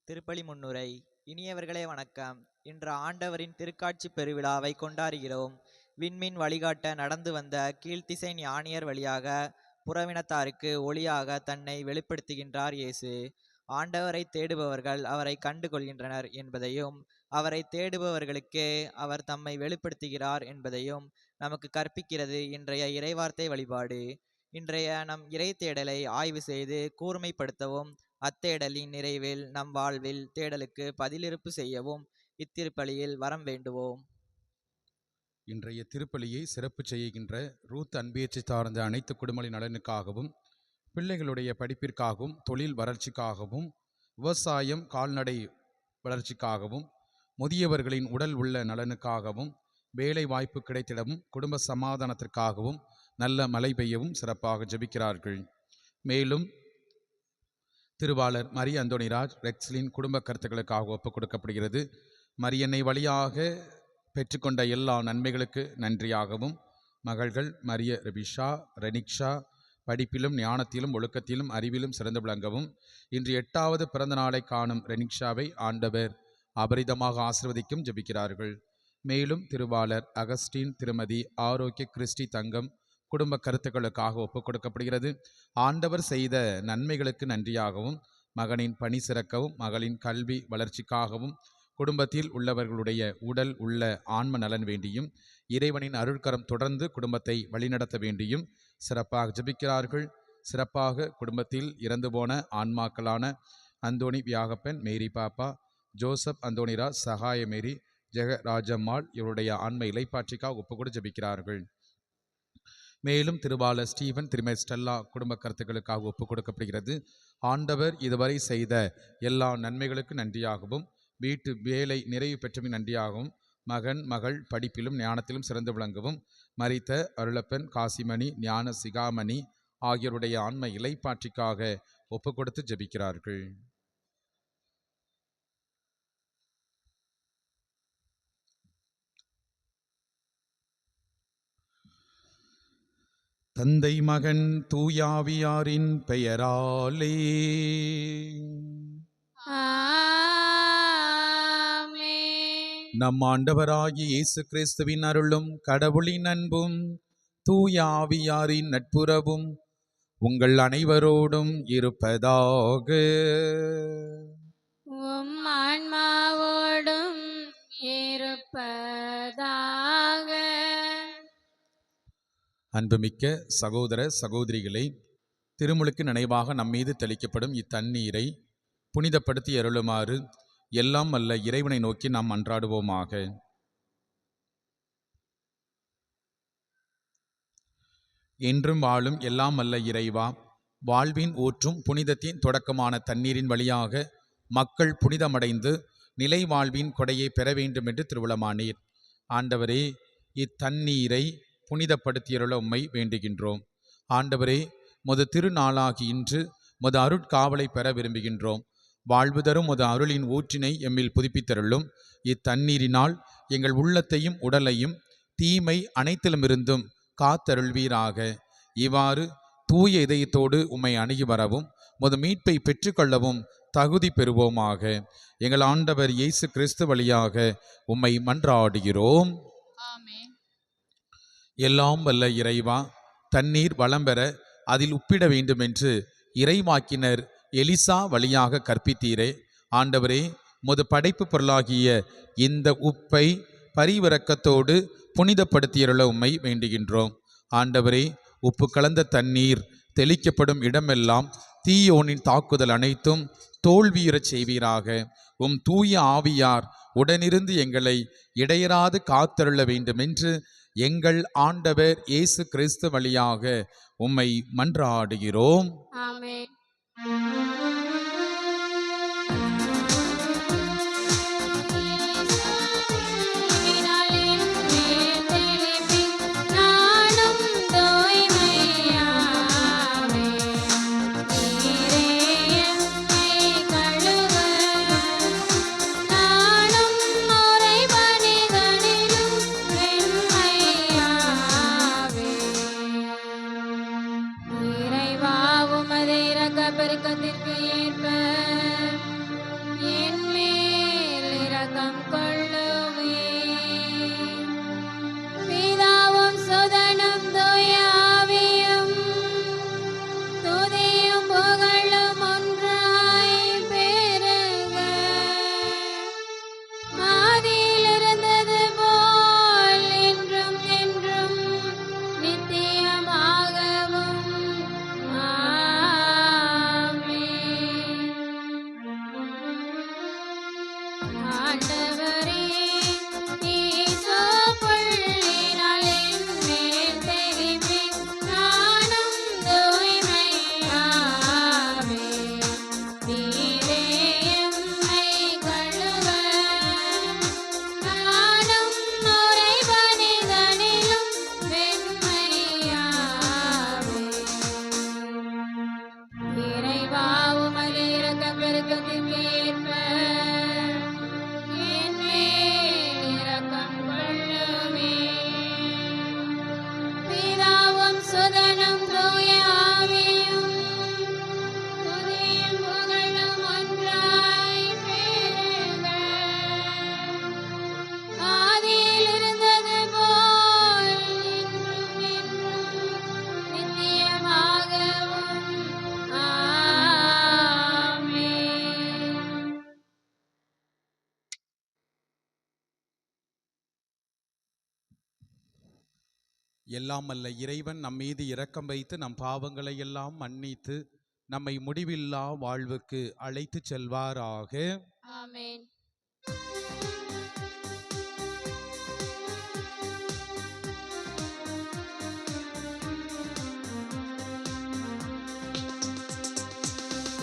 திருப்பலி முன்னுரை. இனியவர்களே வணக்கம். இன்று ஆண்டவரின் திருக்காட்சி பெருவிழாவை கொண்டாடுகிறோம். விண்மீன் வழிகாட்ட நடந்து வந்த கீழ்த்திசை ஞானியர் வழியாக புறவினத்தாருக்கு ஒளியாக தன்னை வெளிப்படுத்துகின்றார் இயேசு. ஆண்டவரை தேடுபவர்கள் அவரை கண்டு கொள்கின்றனர் என்பதையும், அவரை தேடுபவர்களுக்கே அவர் தம்மை வெளிப்படுத்துகிறார் என்பதையும் நமக்கு கற்பிக்கிறது இன்றைய இறைவார்த்தை வழிபாடு. இன்றைய நம் இறை தேடலை ஆய்வு செய்து கூர்மைப்படுத்தவும், அத்தேடலின் நிறைவில் நம் வாழ்வில் தேடலுக்கு பதிலிருப்பு செய்யவும் இத்திருப்பலியில் வரம் வேண்டுவோம். இன்றைய திருப்பலியை சிறப்பு செய்கின்ற ரூத் அன்பியத்தை சார்ந்த அனைத்து குடும்ப நலனுக்காகவும், பிள்ளைகளுடைய படிப்பிற்காகவும், தொழில் வளர்ச்சிக்காகவும், விவசாயம் கால்நடை வளர்ச்சிக்காகவும், முதியவர்களின் உடல் உள்ள நலனுக்காகவும், வேலை வாய்ப்பு கிடைத்திடவும், குடும்ப சமாதானத்திற்காகவும், நல்ல மழை பெய்யவும் சிறப்பாக ஜெபிக்கிறார்கள். மேலும் திருவாளர் மரிய அந்தோணிராஜ் ரெக்ஸ்லின் குடும்ப கருத்துக்களுக்காக ஒப்புக் கொடுக்கப்படுகிறது. மரியன்னை வழியாக பெற்றுக்கொண்ட எல்லா நன்மைகளுக்கு நன்றியாகவும், மகள்கள் மரிய ரெபிஷா, ரெனிக்ஷா படிப்பிலும் ஞானத்திலும் ஒழுக்கத்திலும் அறிவிலும் சிறந்து விளங்கவும், இன்று 8வது பிறந்த நாளை காணும் ரெனிக்ஷாவை ஆண்டவர் அபரிதமாக ஆசிர்வதிக்கும் ஜெபிக்கிறார்கள். மேலும் திருவாளர் அகஸ்டின் திருமதி ஆரோக்கிய கிறிஸ்டி தங்கம் குடும்ப கருத்துக்களுக்காக ஒப்புக் கொடுக்கப்படுகிறது. ஆண்டவர் செய்த நன்மைகளுக்கு நன்றியாகவும், மகனின் பணி சிறக்கவும், மகளின் கல்வி வளர்ச்சிக்காகவும், குடும்பத்தில் உள்ளவர்களுடைய உடல் உள்ள ஆன்ம நலன் வேண்டியும், இறைவனின் அருட்கரம் தொடர்ந்து குடும்பத்தை வழிநடத்த வேண்டியும் சிறப்பாக ஜெபிக்கிறார்கள். சிறப்பாக குடும்பத்தில் இறந்து போன ஆன்மாக்களான அந்தோணி வியாகப்பன், மேரி பாப்பா, ஜோசப் அந்தோணிராஜ், சகாய மேரி, ஜெகராஜம்மாள் இவருடைய ஆன்ம இலைப்பாற்றிக்காக ஒப்புக்கொடு ஜெபிக்கிறார்கள். மேலும் திருவாளர் ஸ்டீவன் திருமதி ஸ்டெல்லா குடும்ப கருத்துக்களுக்காக ஒப்புக் கொடுக்கப்படுகிறது. ஆண்டவர் இதுவரை செய்த எல்லா நன்மைகளுக்கு நன்றியாகவும், வீட்டு வேலை நிறைவு பெற்றமை நன்றியாகவும், மகன் மகள் படிப்பிலும் ஞானத்திலும் சிறந்து விளங்கவும் மரித்த அருளப்பன் காசிமணி ஞான சிகாமணி ஆகியோருடைய ஆன்ம இலைப்பாற்றிக்காக ஒப்பு கொடுத்து ஜெபிக்கிறார்கள். தந்தை மகன் தூயாவியாரின் பெயராலே நம் ஆண்டவராகிய இயேசு கிறிஸ்துவின் அருளும் கடவுளின் அன்பும் தூயாவியாரின் நட்புறவும் உங்கள் அனைவரோடும் இருப்பதாக. உம் ஆன்மாவோடும் இருப்பதாக. அன்புமிக்க சகோதர சகோதரிகளை, திருமுழுக்கு நினைவாக நம்மீது தெளிக்கப்படும் இத்தண்ணீரை புனிதப்படுத்தி அருளுமாறு எல்லாம் வல்ல இறைவனை நோக்கி நாம் மன்றாடுவோமாக. என்றும் வாழும் எல்லாம் வல்ல இறைவா, வாழ்வின் ஊற்றும் புனிதத்தின் தொடக்கமான தண்ணீரின் வழியாக மக்கள் புனிதமடைந்து நிலை வாழ்வின் கொடையை பெற வேண்டும் என்று திருவுளமானீர். ஆண்டவரே, இத்தண்ணீரை புனிதப்படுத்தியருள உம்மை வேண்டுகின்றோம். ஆண்டவரே, முது திருநாளாகி இன்று முது அருட்காவலை பெற விரும்புகின்றோம். வாழ்வு தரும் முது அருளின் ஊற்றினை எம்மில் புதுப்பித்தருளும். இத்தண்ணீரினால் எங்கள் உள்ளத்தையும் உடலையும் தீமை அனைத்திலுமிருந்தும் காத்தருள்வீராக. இவ்வாறு தூய இதயத்தோடு உம்மை அணுகி வரவும் முது மீட்பை பெற்றுக்கொள்ளவும் தகுதி பெறுவோமாக. எங்கள் ஆண்டவர் இயேசு கிறிஸ்து வழியாக உம்மை மன்றாடுகிறோம். எல்லாம் வல்ல இறைவா, தண்ணீர் வளம் பெற அதில் உப்பிட வேண்டுமென்று இறைவாக்கினர் எலிசா வழியாக கற்பித்தீரே. ஆண்டவரே, முது படைப்பு பொருளாகிய இந்த உப்பை பரிவிரக்கத்தோடு புனிதப்படுத்தியருள உம்மை வேண்டுகின்றோம். ஆண்டவரே, உப்பு கலந்த தண்ணீர் தெளிக்கப்படும் இடமெல்லாம் தீயோனின் தாக்குதல் அனைத்தும் தோல்வியுறச் செய்வீராக. உம் தூய ஆவியார் உடனிருந்து எங்களை இடையராது காத்தருள வேண்டுமென்று எங்கள் ஆண்டவர் இயேசு கிறிஸ்து வழியாக உம்மை மன்றாடுகிறோம். ஆமென். பெருக்கத்திற்கு ஏற்ப என் மேல் இரக்கம் கொள்ளுமே. பிதாவும் சுதனும் தூய ஆவியும் துதியும் புகழும் ஒன்றாய் பெருக. ஆதியில் இருந்தது போல் என்றும் என்றும் நித்தியமாகவும் ஆண்டவரே, ஈசோ புள்ளினால் என் மேல் தெளிப்பி நானும் தூய்மையாவே. நீரே எம்மை கழுவ நானும் உறைபனிதனிலும் வெண்மையாவே. இறைவா, உமது இரக்கம் பெருக்கத்திற்கு ஏற்ப சுதனும் தூய ஆவியும் துதியும் புகழும் ஒன்றாய் பெருக. ஆதியில் இருந்தது போல் என்றும் என்றும் நித்தியமாகவும் ஆமென். எல்லாம் அல்ல இறைவன் நம் மீது இரக்கம் வைத்து நம் பாவங்களை எல்லாம் மன்னித்து நம்மை முடிவில்லா வாழ்வுக்கு அழைத்து செல்வாராக. ஆமென்.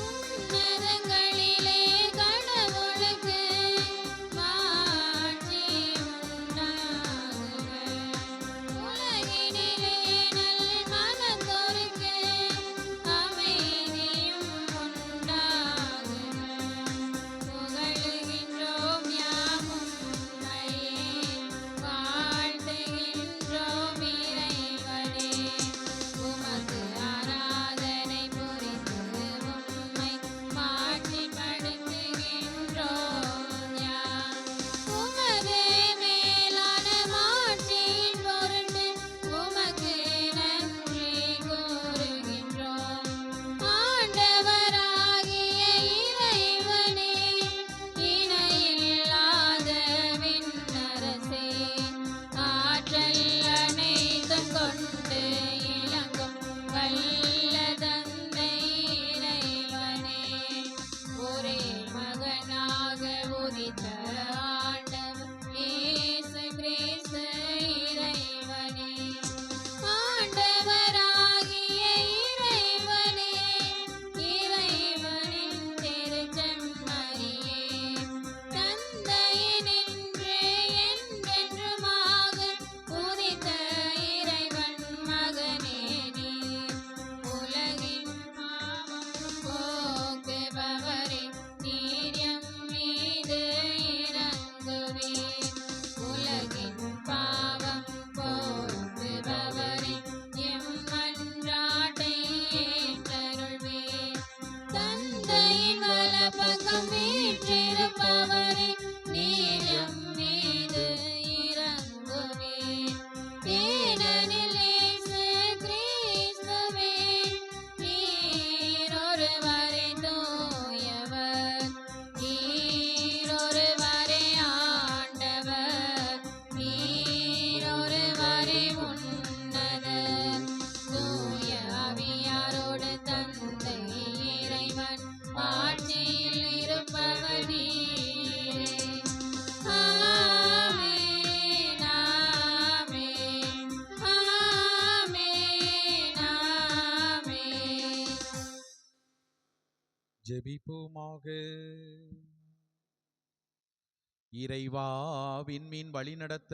உன்னதங்களிலே கடவுளுக்கு மாட்சி உண்டாக. ஜெபிப்போமாக. இறைவா, விண்மீன் வழிநடத்த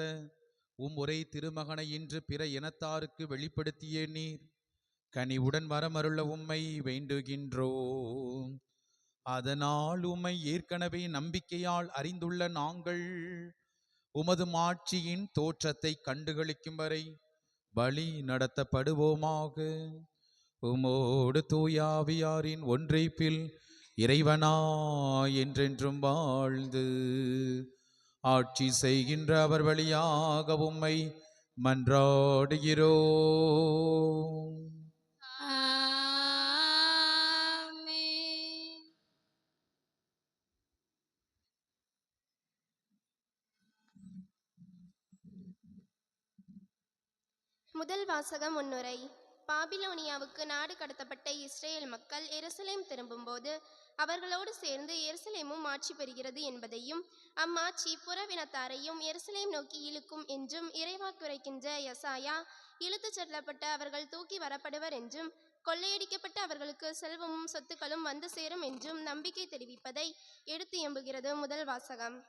ஒரே திருமகனை இன்று பிற இனத்தாருக்கு வெளிப்படுத்திய நீர் கனிவுடன் வரமருள உம்மை வேண்டுகின்றோம். அதனால் உம்மை ஏற்கனவே நம்பிக்கையால் அறிந்துள்ள நாங்கள் உமது மாட்சியின் தோற்றத்தை கண்டுகளிக்கும் வரை பலி நடத்தப்படுவோமாக. உமோடு தூயாவியாரின் ஒன்றைப்பில் இறைவனா என்றென்றும் வாழ்ந்து ஆட்சி செய்கின்ற அவர் வழியாக உம்மை மன்றாடுகிறோம். ஆமென். முதல் வாசகம் முன்னுரை. பாபிலோனியாவுக்கு நாடு கடத்தப்பட்ட இஸ்ரேல் மக்கள் எருசலேம் திரும்பும்போது அவர்களோடு சேர்ந்து எருசலேமும் ஆட்சி பெறுகிறது என்பதையும் அம்மாட்சி புறவினத்தாரையும் எருசலேம் நோக்கி இழுக்கும் என்றும் இறைவாக்குரைக்கின்ற யசாயா இழுத்துச் செல்லப்பட்ட அவர்கள் தூக்கி வரப்படுவர் என்றும் கொள்ளையடிக்கப்பட்ட அவர்களுக்கு செல்வமும் சொத்துக்களும் வந்து சேரும் என்றும் நம்பிக்கை தெரிவிப்பதை எடுத்து எம்புகிறது முதல் வாசகம்.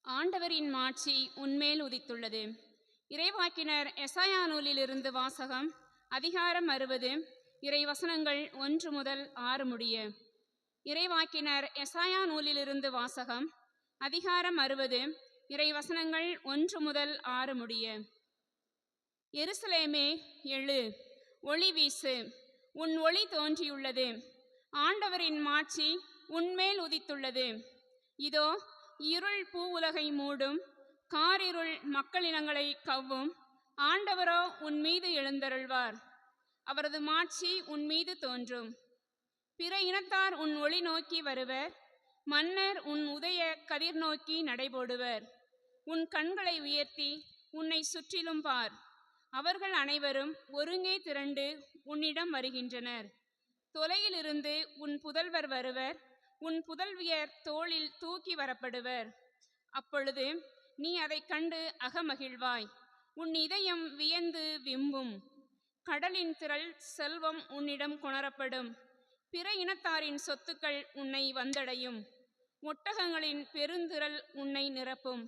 ஆண்டவரின் மாட்சி உன்மேல் உதித்துள்ளது. இறைவாக்கினர் எசாயா நூலிலிருந்து வாசகம். அதிகாரம் 60, இறைவசனங்கள் 1 முதல் 6 முடிய. இறைவாக்கினர் எசாயா நூலிலிருந்து வாசகம். அதிகாரம் 60, இறைவசனங்கள் 1 முதல் 6 முடிய. எருசலேமே எழு, ஒளி வீசு, உன் ஒளி தோன்றியுள்ளது. ஆண்டவரின் மாட்சி உன்மேல் உதித்துள்ளது. இதோ இருள் பூவுலகை மூடும், காரிருள் மக்களினங்களை கவ்வும். ஆண்டவரோ உன் மீது எழுந்தருள்வார், அவரது மாட்சி உன் மீது தோன்றும். பிற இனத்தார் உன் ஒளி நோக்கி வருவர், மன்னர் உன் உதய கதிர் நோக்கி நடைபோடுவர். உன் கண்களை உயர்த்தி உன்னை சுற்றிலும் பார், அவர்கள் அனைவரும் ஒருங்கே திரண்டு உன்னிடம் வருகின்றனர். தொலையிலிருந்து உன் புதல்வர் வருவர், உன் புதல்வியர் தோளில் தூக்கி வரப்படுவர். அப்பொழுது நீ அதை கண்டு அகமகிழ்வாய், உன் இதயம் வியந்து விம்பும். கடலின் திரள் செல்வம் உன்னிடம் கொணரப்படும், பிற இனத்தாரின் சொத்துக்கள் உன்னை வந்தடையும். ஒட்டகங்களின் பெருந்திரள் உன்னை நிரப்பும்.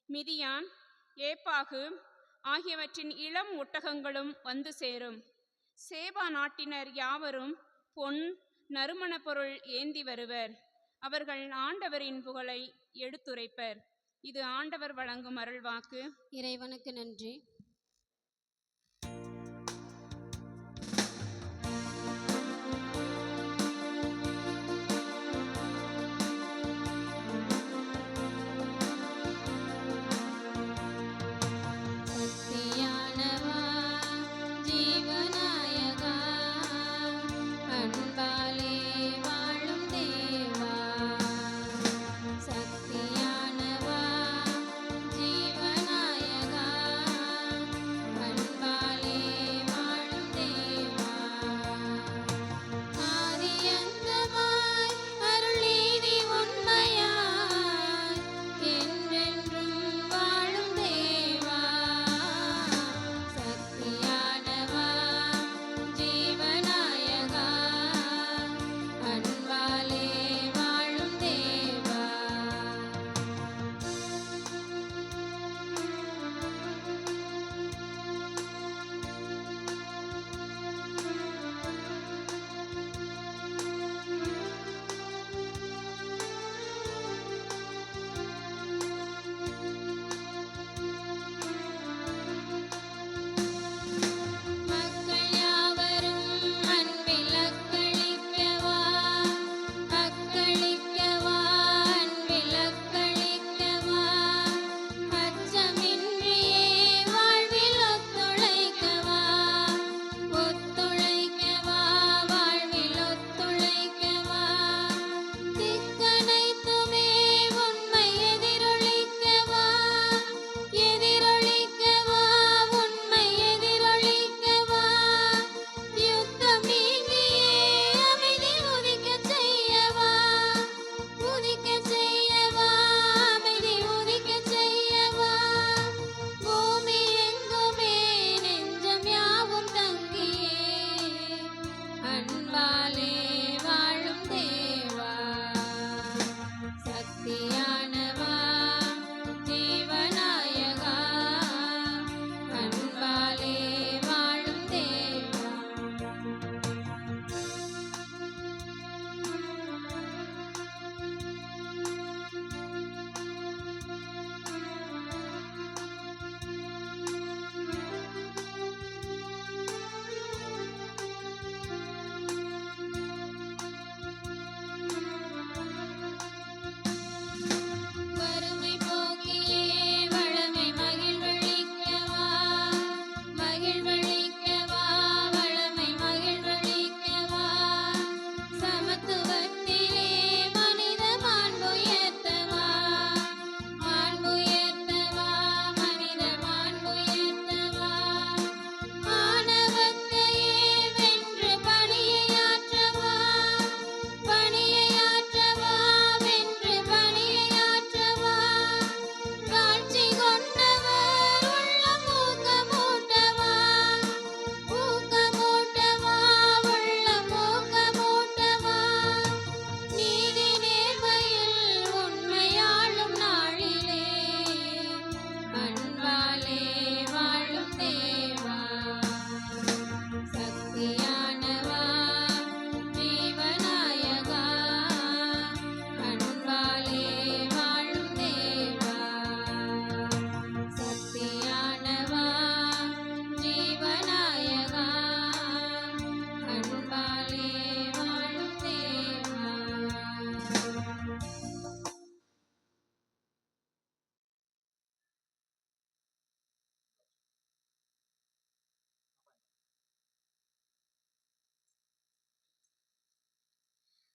மிதியான், ஏப்பாகு ஆகியவற்றின் இளம் ஒட்டகங்களும் வந்து சேரும். சேபா நாட்டினர் யாவரும் பொன் நறுமண பொருள் ஏந்தி வருவர். அவர்கள் ஆண்டவரின் புகழை எடுத்துரைப்பர். இது ஆண்டவர் வழங்கும் அருள்வாக்கு. இறைவனுக்கு நன்றி. சக்தியானவா, ஜீவநாயகா, அன்பாலே வாழும் தேவா. சக்தியானவா, ஜீவநாயகா,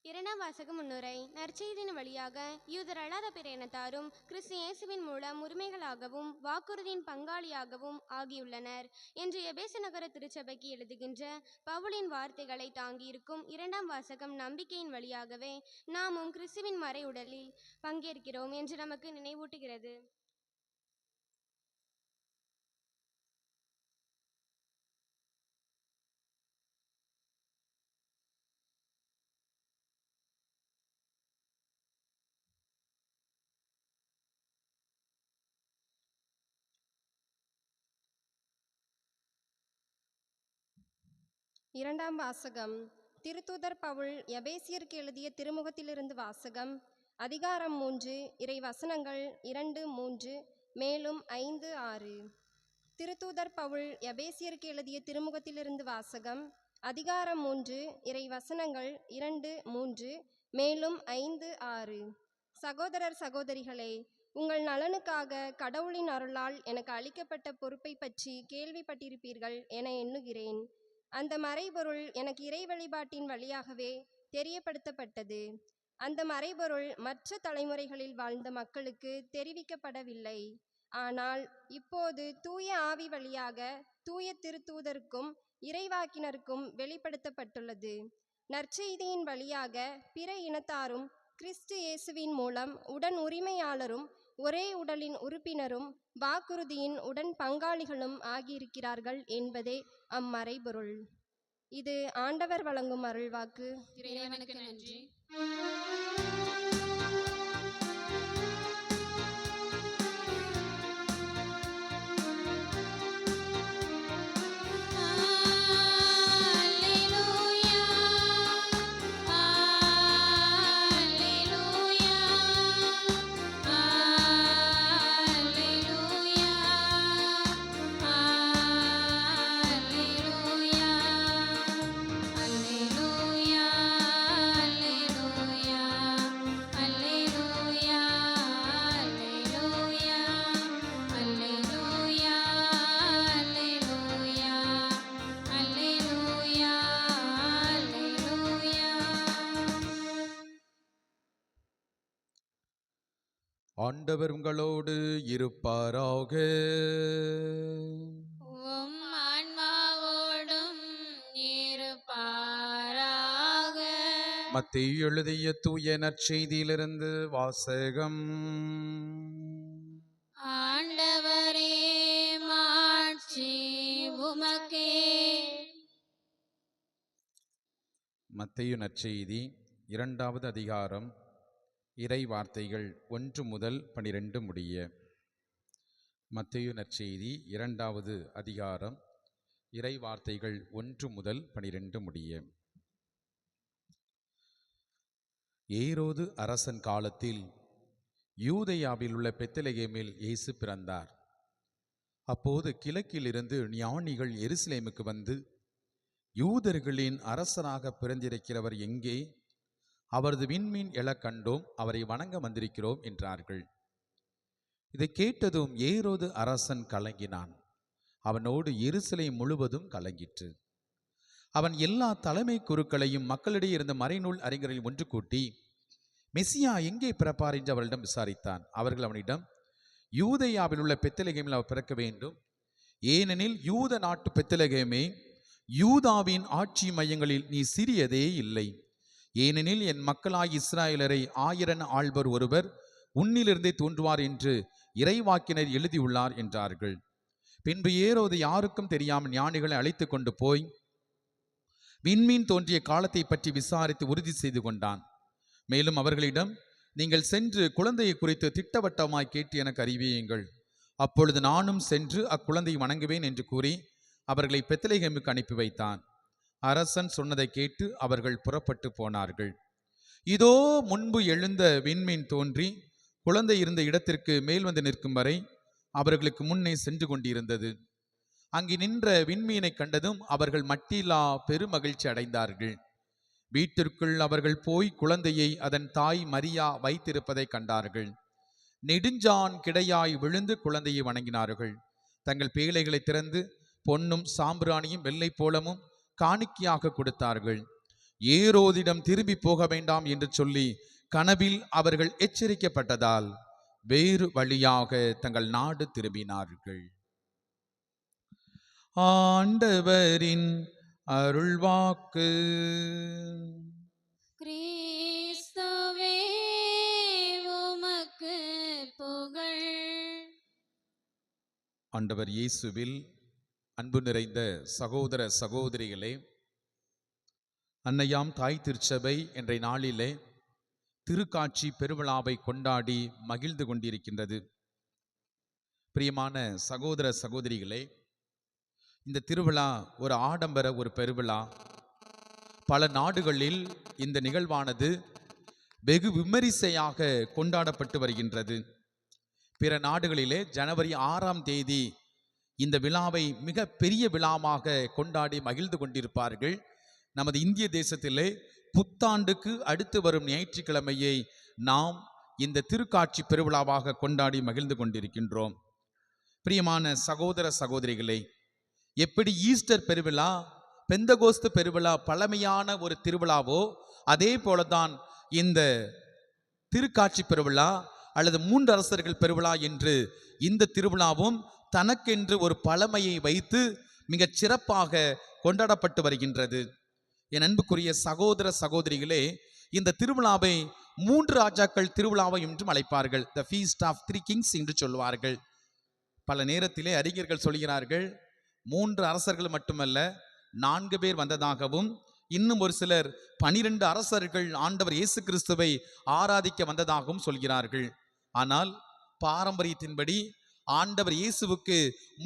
இரண்டாம் வாசக முன்னுரை. நற்செய்தியின் வழியாக யூதர் அல்லாத பிற இனத்தாரும் கிறிஸ்து இயேசுவின் மூலம் உரிமைகளாகவும் வாக்குறுதியின் பங்காளியாகவும் ஆகியுள்ளனர் என்று எபேசு நகர திருச்சபைக்கு எழுதுகின்ற பவுலின் வார்த்தைகளை தாங்கியிருக்கும் இரண்டாம் வாசகம் நம்பிக்கையின் வழியாகவே நாமும் கிறிஸ்துவின் மறை உடலில் பங்கேற்கிறோம் என்று நமக்கு நினைவூட்டுகிறது. இரண்டாம் வாசகம். திருத்தூதர் பவுல் எபேசியருக்கு எழுதிய திருமுகத்திலிருந்து வாசகம். அதிகாரம் 3, இறை வசனங்கள் 2, 3 மேலும் 5, 6. திருத்தூதர் பவுல் எபேசியருக்கு எழுதிய திருமுகத்திலிருந்து வாசகம். அதிகாரம் 3, இறை வசனங்கள் 2, 3 மேலும் 5, 6. சகோதரர் சகோதரிகளே, உங்கள் நலனுக்காக கடவுளின் அருளால் எனக்கு அளிக்கப்பட்ட பொறுப்பை பற்றி கேள்விப்பட்டிருப்பீர்கள் என எண்ணுகிறேன். அந்த மறைபொருள் எனக்கு இறை வழிபாட்டின் வழியாகவே தெரியப்படுத்தப்பட்டது. அந்த மறைபொருள் மற்ற தலைமுறைகளில் வாழ்ந்த மக்களுக்கு தெரிவிக்கப்படவில்லை. ஆனால் இப்போது தூய ஆவி வழியாக தூய திருத்தூதருக்கும் இறைவாக்கினருக்கும் வெளிப்படுத்தப்பட்டுள்ளது. நற்செய்தியின் வழியாக பிற இனத்தாரும் கிறிஸ்து இயேசுவின் மூலம் உடன் உரிமையாளரும் ஒரே உடலின் உறுப்பினரும் வாக்குறுதியின் உடன் பங்காளிகளும் ஆகியிருக்கிறார்கள் என்பதே அம்மறைபொருள். இது ஆண்டவர் வழங்கும் அருள்வாக்கு. இறைவனுக்கு நன்றி. ஆண்டவர் உங்களோடு இருப்பாராக. உம் ஆன்மாவோடும் இருப்பாராக. மத்தேயு எழுதிய தூய நற்செய்தியிலிருந்து வாசகம். ஆண்டவரே, மாட்சி உமக்கே. மத்தேயு நற்செய்தி 2வது அதிகாரம், இறை வார்த்தைகள் 1 முதல் 12 முடிய. மத்தேயு நற்செய்தி 2வது அதிகாரம், இறை வார்த்தைகள் 1 முதல் 12 முடிய. ஏரோது அரசன் காலத்தில் யூதேயாவில் உள்ள பெத்லகேமில் இயேசு பிறந்தார். அப்போது கிழக்கிலிருந்து ஞானிகள் எருசலேமுக்கு வந்து, யூதர்களின் அரசராக பிறந்திருக்கிறவர் எங்கே? அவரது விண்மீன் எழக் கண்டோம், அவரை வணங்க வந்திருக்கிறோம் என்றார்கள். இதை கேட்டதும் ஏரோது அரசன் கலங்கினான். அவனோடு எருசலேம் முழுவதும் கலங்கிற்று. அவன் எல்லா தலைமை குருக்களையும் மக்களிடையே இருந்த மறைநூல் அறிஞர்களில் ஒன்று கூட்டி, மெசியா எங்கே பிறப்பார் என்று அவர்களிடம் விசாரித்தான். அவர்கள் அவனிடம், யூதேயாவில் உள்ள பெத்லகேமில் அவர் பிறக்க வேண்டும். ஏனெனில் யூத நாட்டு பெத்லகேமே, யூதாவின் ஆட்சி மையங்களில் நீ சிறியதே இல்லை. ஏனெனில் என் மக்களாய் இஸ்ராயலரை 1000 ஆள்வர் ஒருவர் உன்னிலிருந்தே தோன்றுவார் என்று இறைவாக்கினர் எழுதியுள்ளார் என்றார்கள். பின்பு ஏரோது யாருக்கும் தெரியாமல் ஞானிகளை அழைத்து கொண்டு போய் விண்மீன் தோன்றிய காலத்தை பற்றி விசாரித்து உறுதி செய்து கொண்டான். மேலும் அவர்களிடம், நீங்கள் சென்று குழந்தையை குறித்து திட்டவட்டமாய் கேட்டு எனக்கு அறிவியுங்கள். அப்பொழுது நானும் சென்று அக்குழந்தையை வணங்குவேன் என்று கூறி அவர்களை பெத்லகேமுக்கு அனுப்பி வைத்தான். அரசன் சொன்னதை கேட்டு அவர்கள் புறப்பட்டு போனார்கள். இதோ முன்பு எழுந்த விண்மீன் தோன்றி குழந்தை இருந்த இடத்திற்கு மேல் வந்து நிற்கும் வரை அவர்களுக்கு முன்னே சென்று கொண்டிருந்தது. அங்கு நின்ற விண்மீனை கண்டதும் அவர்கள் மட்டிலா பெருமகிழ்ச்சி அடைந்தார்கள். வீட்டிற்குள் அவர்கள் போய் குழந்தையை அதன் தாய் மரியா வைத்திருப்பதை கண்டார்கள். நெடுஞ்சான் கிடையாய் விழுந்து குழந்தையை வணங்கினார்கள். தங்கள் பேழைகளை திறந்து பொன்னும் சாம்பிராணியும் வெள்ளை போலமும் காணிக்கையாக கொடுத்தார்கள். ஏரோதிடம் திரும்பி போக வேண்டாம் என்று சொல்லி கனவில் அவர்கள் எச்சரிக்கப்பட்டதால் வேறு வழியாக தங்கள் நாடு திரும்பினார்கள். ஆண்டவரின் அருள்வாக்கு. கிறிஸ்துவே உமக்கு புகழ். ஆண்டவர் இயேசுவில் அன்பு நிறைந்த சகோதர சகோதரிகளே, அன்னையாம் தாய் திருச்சபை என்ற நாளிலே திருக்காட்சி பெருவிழாவை கொண்டாடி மகிழ்ந்து கொண்டிருக்கின்றது. பிரியமான சகோதர சகோதரிகளே, இந்த திருவிழா ஒரு ஆடம்பர ஒரு பெருவிழா. பல நாடுகளில் இந்த நிகழ்வானது வெகு விமரிசையாக கொண்டாடப்பட்டு வருகின்றது. பிற நாடுகளிலே ஜனவரி 6ஆம் தேதி இந்த விழாவை மிக பெரிய விழாவாக கொண்டாடி மகிழ்ந்து கொண்டிருப்பார்கள். நமது இந்திய தேசத்திலே புத்தாண்டுக்கு அடுத்து வரும் ஞாயிற்றுக்கிழமையை நாம் இந்த திருக்காட்சி பெருவிழாவாக கொண்டாடி மகிழ்ந்து கொண்டிருக்கின்றோம். பிரியமான சகோதர சகோதரிகளே, எப்படி ஈஸ்டர் பெருவிழா, பெந்தகோஸ்து பெருவிழா பழமையான ஒரு திருவிழாவோ, அதே போலதான் இந்த திருக்காட்சி பெருவிழா அல்லது 3 அரசர்கள் பெருவிழா என்று இந்த திருவிழாவும் தனக்கென்று ஒரு பழமையை வைத்து மிகச் சிறப்பாக கொண்டாடப்பட்டு வருகின்றது. என் அன்புக்குரிய சகோதர சகோதரிகளே, இந்த திருவிழாவை 3 ராஜாக்கள் திருவிழாவை என்றும் அழைப்பார்கள். த ஃபீஸ்ட் ஆஃப் 3 கிங்ஸ் என்று சொல்வார்கள். பல நேரத்திலே அறிஞர்கள் சொல்கிறார்கள், 3 அரசர்கள் மட்டுமல்ல 4 பேர் வந்ததாகவும், இன்னும் ஒரு சிலர் 12 அரசர்கள் ஆண்டவர் இயேசு கிறிஸ்துவை ஆராதிக்க வந்ததாகவும் சொல்கிறார்கள். ஆனால் பாரம்பரியத்தின்படி ஆண்டவர் இயேசுவுக்கு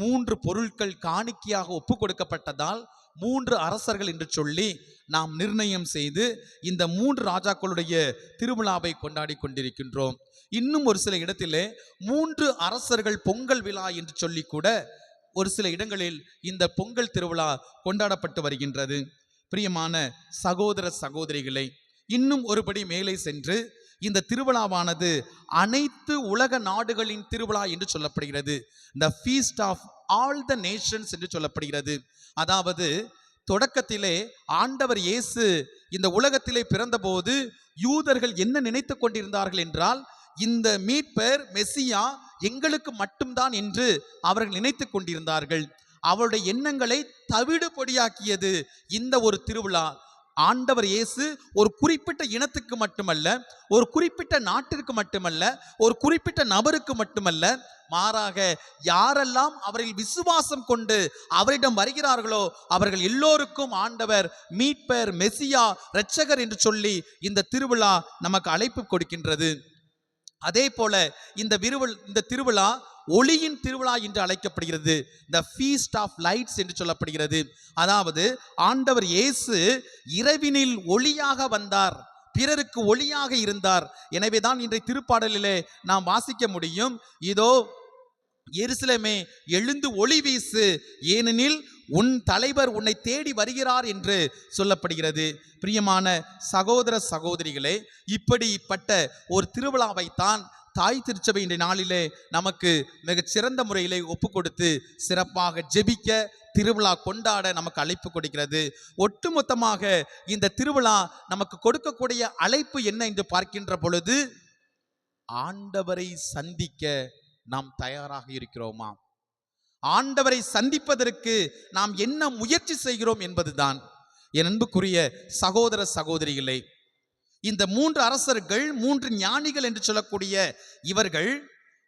3 பொருட்கள் காணிக்கையாக ஒப்பு கொடுக்கப்பட்டதால் 3 அரசர்கள் என்று சொல்லி நாம் நிர்ணயம் செய்து இந்த 3 ராஜாக்களுடைய திருவிழாவை கொண்டாடி கொண்டிருக்கின்றோம். இன்னும் ஒரு சில இடத்திலே 3 அரசர்கள் பொங்கல் விழா என்று சொல்லி கூட ஒரு சில இடங்களில் இந்த பொங்கல் திருவிழா கொண்டாடப்பட்டு வருகின்றது. பிரியமான சகோதர சகோதரிகளை, இன்னும் ஒருபடி மேலே சென்று இந்த திருவிழாவானது அனைத்து உலக நாடுகளின் திருவிழா என்று சொல்லப்படுகிறது. The feast of all the nations என்று சொல்லப்படுகிறது. அதாவது தொடக்கத்திலே ஆண்டவர் இயேசு இந்த உலகத்திலே பிறந்தபோது யூதர்கள் என்ன நினைத்து கொண்டிருந்தார்கள் என்றால், இந்த மீட்பர் மெசியா எங்களுக்கு மட்டும்தான் என்று அவர்கள் நினைத்து கொண்டிருந்தார்கள். அவருடைய எண்ணங்களை தவிடு பொடியாக்கியது இந்த ஒரு திருவிழா. ஆண்டவர் இயேசு ஒரு குறிப்பிட்ட இனத்துக்கு மட்டுமல்ல, ஒரு குறிப்பிட்ட நாட்டிற்கு மட்டுமல்ல, ஒரு குறிப்பிட்ட நபருக்கு மட்டுமல்ல, மாறாக யாரெல்லாம் அவரில் விசுவாசம் கொண்டு அவரிடம் வருகிறார்களோ அவர்கள் எல்லோருக்கும் ஆண்டவர் மீட்பர், மெசியா, இரட்சகர் என்று சொல்லி இந்த திருவிழா நமக்கு அழைப்பு கொடுக்கின்றது. அதே போல இந்த திருவிழா ஒளியின் திருவிழா என்று அழைக்கப்படுகிறது. த ஃபீஸ்ட் ஆஃப் லைட்ஸ் என்று சொல்லப்படுகிறது. அதாவது ஆண்டவர் இயேசு இரவினில் ஒளியாக வந்தார், பிறருக்கு ஒளியாக இருந்தார். எனவேதான் இன்றைய திருப்பாடலிலே நாம் வாசிக்க முடியும், இதோ எருசலேமே எழுந்து ஒளி வீசு, ஏனெனில் உன் தலைவர் உன்னை தேடி வருகிறார் என்று சொல்லப்படுகிறது. பிரியமான சகோதர சகோதரிகளே, இப்படிப்பட்ட ஒரு திருவிழாவைத்தான் தாய் திருச்சபை இன்றைய நாளிலே நமக்கு மிகச் சிறந்த முறையிலே ஒப்பு கொடுத்து சிறப்பாக ஜெபிக்க, திருவிழா கொண்டாட நமக்கு அழைப்பு கொடுக்கிறது. ஒட்டுமொத்தமாக இந்த திருவிழா நமக்கு கொடுக்கக்கூடிய அழைப்பு என்ன என்று பார்க்கின்ற பொழுது, ஆண்டவரை சந்திக்க நாம் தயாராக இருக்கிறோமா, ஆண்டவரை சந்திப்பதற்கு நாம் என்ன முயற்சி செய்கிறோம் என்பதுதான். என் அன்புக்குரிய சகோதர சகோதரிகளே, இந்த 3 அரசர்கள், 3 ஞானிகள் என்று சொல்லக்கூடிய இவர்கள்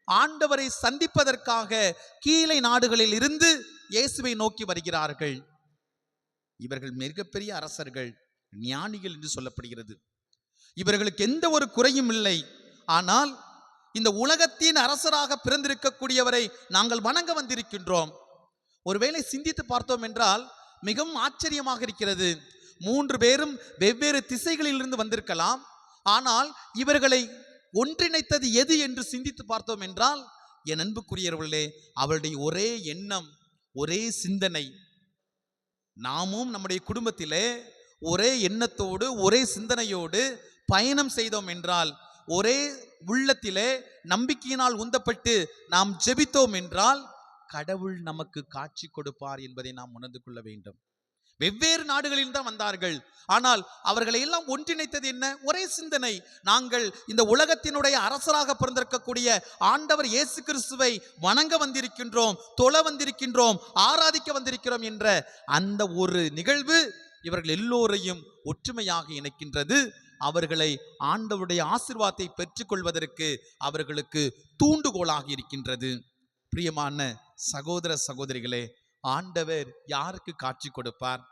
ஆண்டவரை சந்திப்பதற்காக கீழே நாடுகளில் இருந்து இயேசுவை நோக்கி வருகிறார்கள். இவர்கள் மிகப்பெரிய அரசர்கள், ஞானிகள் என்று சொல்லப்படுகிறது. இவர்களுக்கு எந்த ஒரு குறையும் இல்லை. ஆனால் இந்த உலகத்தின் அரசராக பிறந்திருக்கக்கூடியவரை நாங்கள் வணங்க வந்திருக்கின்றோம். ஒருவேளை சிந்தித்து பார்த்தோம் என்றால் மிகவும் ஆச்சரியமாக இருக்கிறது. 3 பேரும் வெவ்வேறு திசைகளில் இருந்து வந்திருக்கலாம். ஆனால் இவர்களை ஒன்றிணைத்தது எது என்று சிந்தித்து பார்த்தோம் என்றால், என் அன்புக்குரியவர்களே, அவருடைய ஒரே எண்ணம், ஒரே சிந்தனை. நாமும் நம்முடைய குடும்பத்திலே ஒரே எண்ணத்தோடு ஒரே சிந்தனையோடு பயணம் செய்தோம் என்றால், ஒரே உள்ளத்திலே நம்பிக்கையினால் உந்தப்பட்டு நாம் ஜெபித்தோம் என்றால், கடவுள் நமக்கு காட்சி கொடுப்பார் என்பதை நாம் உணர்ந்து கொள்ள வேண்டும். வெவ்வேறு நாடுகளில் தான் வந்தார்கள். ஆனால் அவர்களை எல்லாம் ஒன்றிணைத்தது என்ன? ஒரே சிந்தனை. நாங்கள் இந்த உலகத்தினுடைய அரசராக பிறந்திருக்கக்கூடிய ஆண்டவர் இயேசு கிறிஸ்துவை வணங்க வந்திருக்கின்றோம், தொழ வந்திருக்கின்றோம், ஆராதிக்க வந்திருக்கிறோம் என்ற அந்த ஒரு நிகழ்வு இவர்கள் எல்லோரையும் ஒற்றுமையாக இணைக்கின்றது. அவர்களை ஆண்டவருடைய ஆசீர்வாதத்தை பெற்றுக்கொள்வதற்கு அவர்களுக்கு தூண்டுகோலாக இருக்கின்றது. பிரியமான சகோதர சகோதரிகளே, ஆண்டவர் யாருக்கு காட்சி கொடுப்பார்?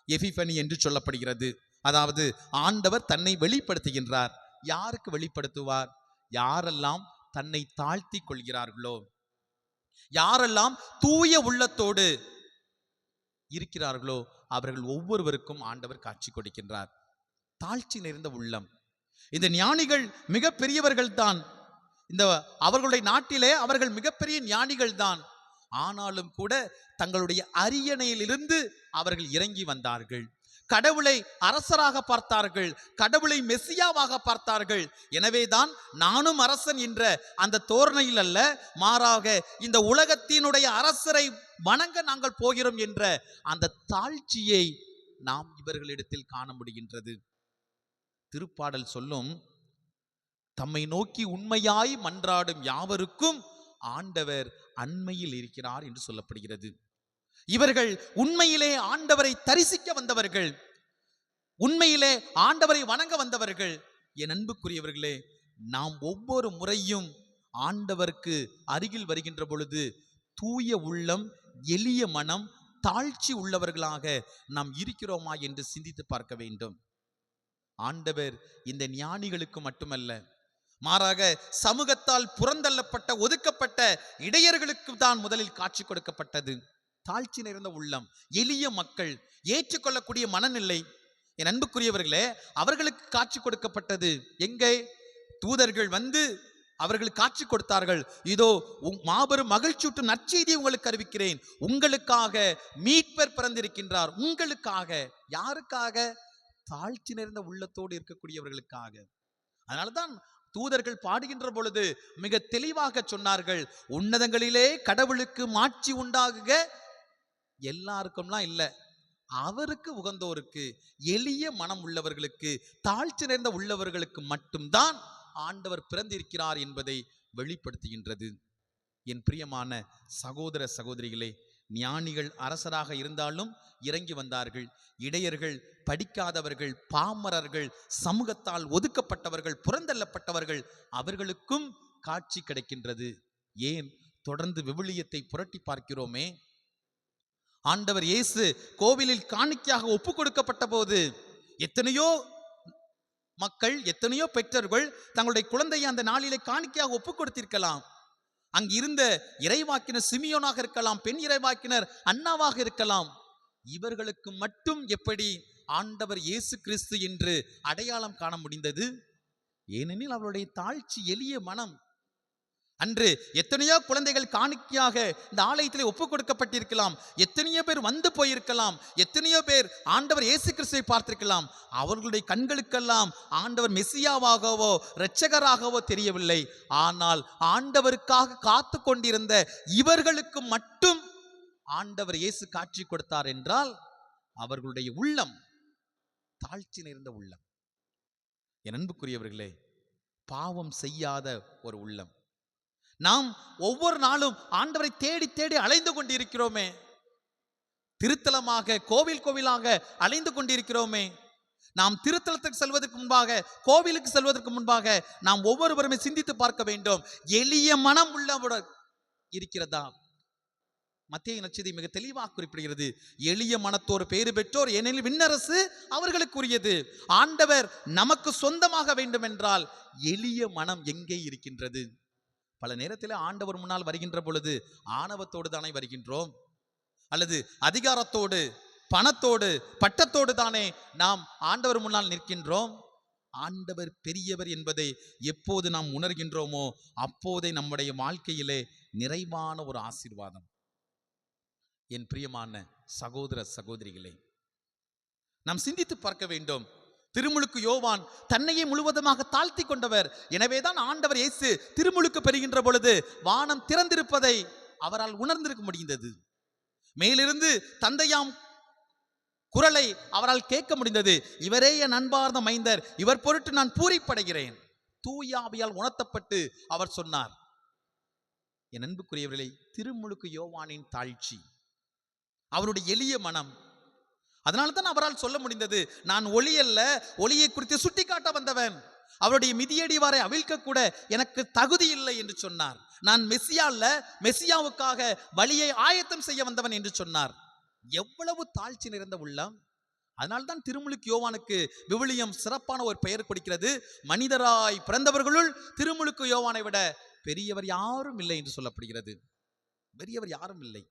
எபிஃபனி என்று சொல்லப்படுகிறது. அதாவது ஆண்டவர் தன்னை வெளிப்படுத்துகின்றார். யாருக்கு வெளிப்படுத்துவார்? யாரெல்லாம் தன்னை தாழ்த்தி கொள்கிறார்களோ, யாரெல்லாம் தூய உள்ளத்தோடு இருக்கிறார்களோ அவர்கள் ஒவ்வொருவருக்கும் ஆண்டவர் காட்சி கொடுக்கின்றார். தாழ்ச்சி நிறைந்த உள்ளம். இந்த ஞானிகள் மிக பெரியவர்கள் தான். இந்த அவர்களுடைய நாட்டிலே அவர்கள் மிகப்பெரிய ஞானிகள் தான். ஆனாலும் கூட தங்களுடைய அரியணையிலிருந்து அவர்கள் இறங்கி வந்தார்கள். கடவுளை அரசராக பார்த்தார்கள், கடவுளை மெசியாவாக பார்த்தார்கள். எனவேதான் நானும் அரசன் என்ற அந்த தோரணையில் அல்ல, மாறாக இந்த உலகத்தினுடைய அரசரை வணங்க நாங்கள் போகிறோம் என்ற அந்த தாழ்ச்சியை நாம் இவர்களிடத்தில் காண முடிகின்றது. திருப்பாடல் சொல்லும், தம்மை நோக்கி உண்மையாய் மன்றாடும் யாவருக்கும் ஆண்டவர் அண்மையில் இருக்கிறார் என்று சொல்லப்படுகிறது. இவர்கள் உண்மையிலே ஆண்டவரை தரிசிக்க வந்தவர்கள், உண்மையிலே ஆண்டவரை வணங்க வந்தவர்கள். என் அன்புக்குரியவர்களே, நாம் ஒவ்வொரு முறையும் ஆண்டவருக்கு அருகில் வருகின்ற பொழுது தூய உள்ளம், எளிய மனம், தாழ்ச்சி உள்ளவர்களாக நாம் இருக்கிறோமா என்று சிந்தித்து பார்க்க வேண்டும். ஆண்டவர் இந்த ஞானிகளுக்கு மட்டுமல்ல, மாறாக சமூகத்தால் புறந்தள்ளப்பட்ட ஒதுக்கப்பட்ட இடையர்களுக்கு தான் முதலில் காட்சி கொடுக்கப்பட்டது. தாழ்ச்சி நிறைந்த உள்ளம், எளிய மக்கள், ஏற்றுக்கொள்ளக்கூடிய மனநிலை. என் அன்புக்குரியவர்களே, அவர்களுக்கு காட்சி கொடுக்கப்பட்டது எங்கே? தூதர்கள் வந்து அவர்கள் காட்சி கொடுத்தார்கள். இதோ மாபெரும் மகிழ்ச்சியூட்டும் நற்செய்தியை உங்களுக்கு அறிவிக்கிறேன், உங்களுக்காக மீட்பர் பிறந்திருக்கின்றார். உங்களுக்காக. யாருக்காக? தாழ்ச்சி நிறைந்த உள்ளத்தோடு இருக்கக்கூடியவர்களுக்காக. அதனால்தான் தூதர்கள் பாடுகின்ற பொழுது மிக தெளிவாக சொன்னார்கள், உன்னதங்களிலே கடவுளுக்கு மாட்சி உண்டாகுக. எல்லாருக்கும்லாம் இல்லை, அவருக்கு உகந்தோருக்கு, எளிய மனம் உள்ளவர்களுக்கு, தாழ்ச்சி நிறைந்த உள்ளவர்களுக்கு மட்டும்தான் ஆண்டவர் பிறந்திருக்கிறார் என்பதை வெளிப்படுத்துகின்றது. என் பிரியமான சகோதர சகோதரிகளே, ஞானிகள் அரசராக இருந்தாலும் இறங்கி வந்தார்கள். இடையர்கள், படிக்காதவர்கள், பாமரர்கள், சமூகத்தால் ஒதுக்கப்பட்டவர்கள், புறந்தள்ளப்பட்டவர்கள், அவர்களுக்கும் காட்சி கிடைக்கின்றது. ஏன்? தொடர்ந்து விவிலியத்தை புரட்டி பார்க்கிறோமே. ஆண்டவர் இயேசு கோவிலில் காணிக்கையாக ஒப்பு கொடுக்கப்பட்ட போது எத்தனையோ மக்கள், எத்தனையோ பெற்றோர்கள் தங்களுடைய குழந்தையை அந்த நாளிலே காணிக்கையாக ஒப்பு கொடுத்திருக்கலாம். அங்கு இருந்த இறைவாக்கினர் சிமியோனாக இருக்கலாம், பெண் இறைவாக்கினர் அன்னாவாக இருக்கலாம். இவர்களுக்கு மட்டும் எப்படி ஆண்டவர் இயேசு கிறிஸ்து என்று அடையாளம் காண முடிந்தது? ஏனெனில் அவருடைய தாழ்ச்சி, எளிய மனம். அன்று எத்தனையோ குழந்தைகள் காணிக்கையாக இந்த ஆலயத்திலே ஒப்பு கொடுக்கப்பட்டிருக்கலாம். எத்தனையோ பேர் வந்து போயிருக்கலாம். எத்தனையோ பேர் ஆண்டவர் இயேசு கிறிஸ்துவை பார்த்திருக்கலாம். அவர்களுடைய கண்களுக்கெல்லாம் ஆண்டவர் மெசியாவாகவோ இரட்சகராகவோ தெரியவில்லை. ஆனால் ஆண்டவருக்காக காத்து கொண்டிருந்த இவர்களுக்கு மட்டும் ஆண்டவர் இயேசு காட்சி கொடுத்தார் என்றால் அவர்களுடைய உள்ளம் தாழ்ச்சி நிறைந்த உள்ளம். என் அன்புக்குரியவர்களே, பாவம் செய்யாத ஒரு உள்ளம். நாம் ஒவ்வொரு நாளும் ஆண்டவரை தேடி தேடி அலைந்து கொண்டிருக்கிறோமே. திருத்தலமாக, கோவில் கோவிலாக அலைந்து கொண்டிருக்கிறோமே. நாம் திருத்தலத்துக்கு செல்வதற்கு முன்பாக, கோவிலுக்கு செல்வதற்கு முன்பாக நாம் ஒவ்வொருவருமே சிந்தித்து பார்க்க வேண்டும், எளிய மனம் உள்ளவர் இருக்கிறதா? மத்தேயு நற்செய்தி மிக தெளிவாக குறிப்பிடுகிறது, எளிய மனத்தோர் பேறு பெற்றோர், ஏனெனில் விண்ணரசு அவர்களுக்குரியது. ஆண்டவர் நமக்கு சொந்தமாக வேண்டும் என்றால் எளிய மனம் எங்கே இருக்கின்றது? பல நேரத்தில் ஆண்டவர் முன்னால் வருகின்ற பொழுது ஆணவத்தோடு தானே வருகின்றோம், அல்லது அதிகாரத்தோடு, பணத்தோடு, பட்டத்தோடு தானே நாம் ஆண்டவர் முன்னால் நிற்கின்றோம். ஆண்டவர் பெரியவர் என்பதை எப்போது நாம் உணர்கின்றோமோ அப்போதே நம்முடைய வாழ்க்கையிலே நிறைவான ஒரு ஆசீர்வாதம். என் பிரியமான சகோதர சகோதரிகளே, நாம் சிந்தித்து பார்க்க வேண்டும். திருமுழுக்கு யோவான் தன்னையே முழுவதுமாக தாழ்த்தி கொண்டவர். எனவேதான் ஆண்டவர் இயேசு திருமுழுக்கு பெறுகின்ற பொழுது வானம் திறந்திருப்பதை அவரால் உணர்ந்திருக்க முடிந்தது. மேலிருந்து தந்தையாம் குரலை அவரால் கேட்க முடிந்தது. இவரே என் அன்பார்ந்த மைந்தர், இவர் பொருட்டு நான் பூரிப்படைகிறேன். தூய ஆவியால் உணர்த்தப்பட்டு அவர் சொன்னார். என் அன்புக்குரியவர்களே, திருமுழுக்கு யோவானின் தாழ்ச்சி, அவருடைய எளிய மனம், அதனால தான் அவரால் சொல்ல முடிந்தது, நான் ஒளி அல்ல, ஒளியை குறித்து சுட்டி காட்ட வந்தவன். அவருடைய மிதியடிவாரை அவிழ்க்க கூட எனக்கு தகுதி இல்லை என்று சொன்னார். நான் மெசியா அல்ல, மெசியாவுக்காக வழியை ஆயத்தம் செய்ய வந்தவன் என்று சொன்னார். எவ்வளவு தாழ்ச்சி நிறைந்த உள்ளம்! அதனால்தான் திருமுழுக்கு யோவானுக்கு விவிலியம் சிறப்பான ஒரு பெயர் கொடுக்கிறது. மனிதராய் பிறந்தவர்களுள் திருமுழுக்கு யோவானை விட பெரியவர் யாரும் இல்லை என்று சொல்லப்படுகிறது. பெரியவர் யாரும் இல்லை.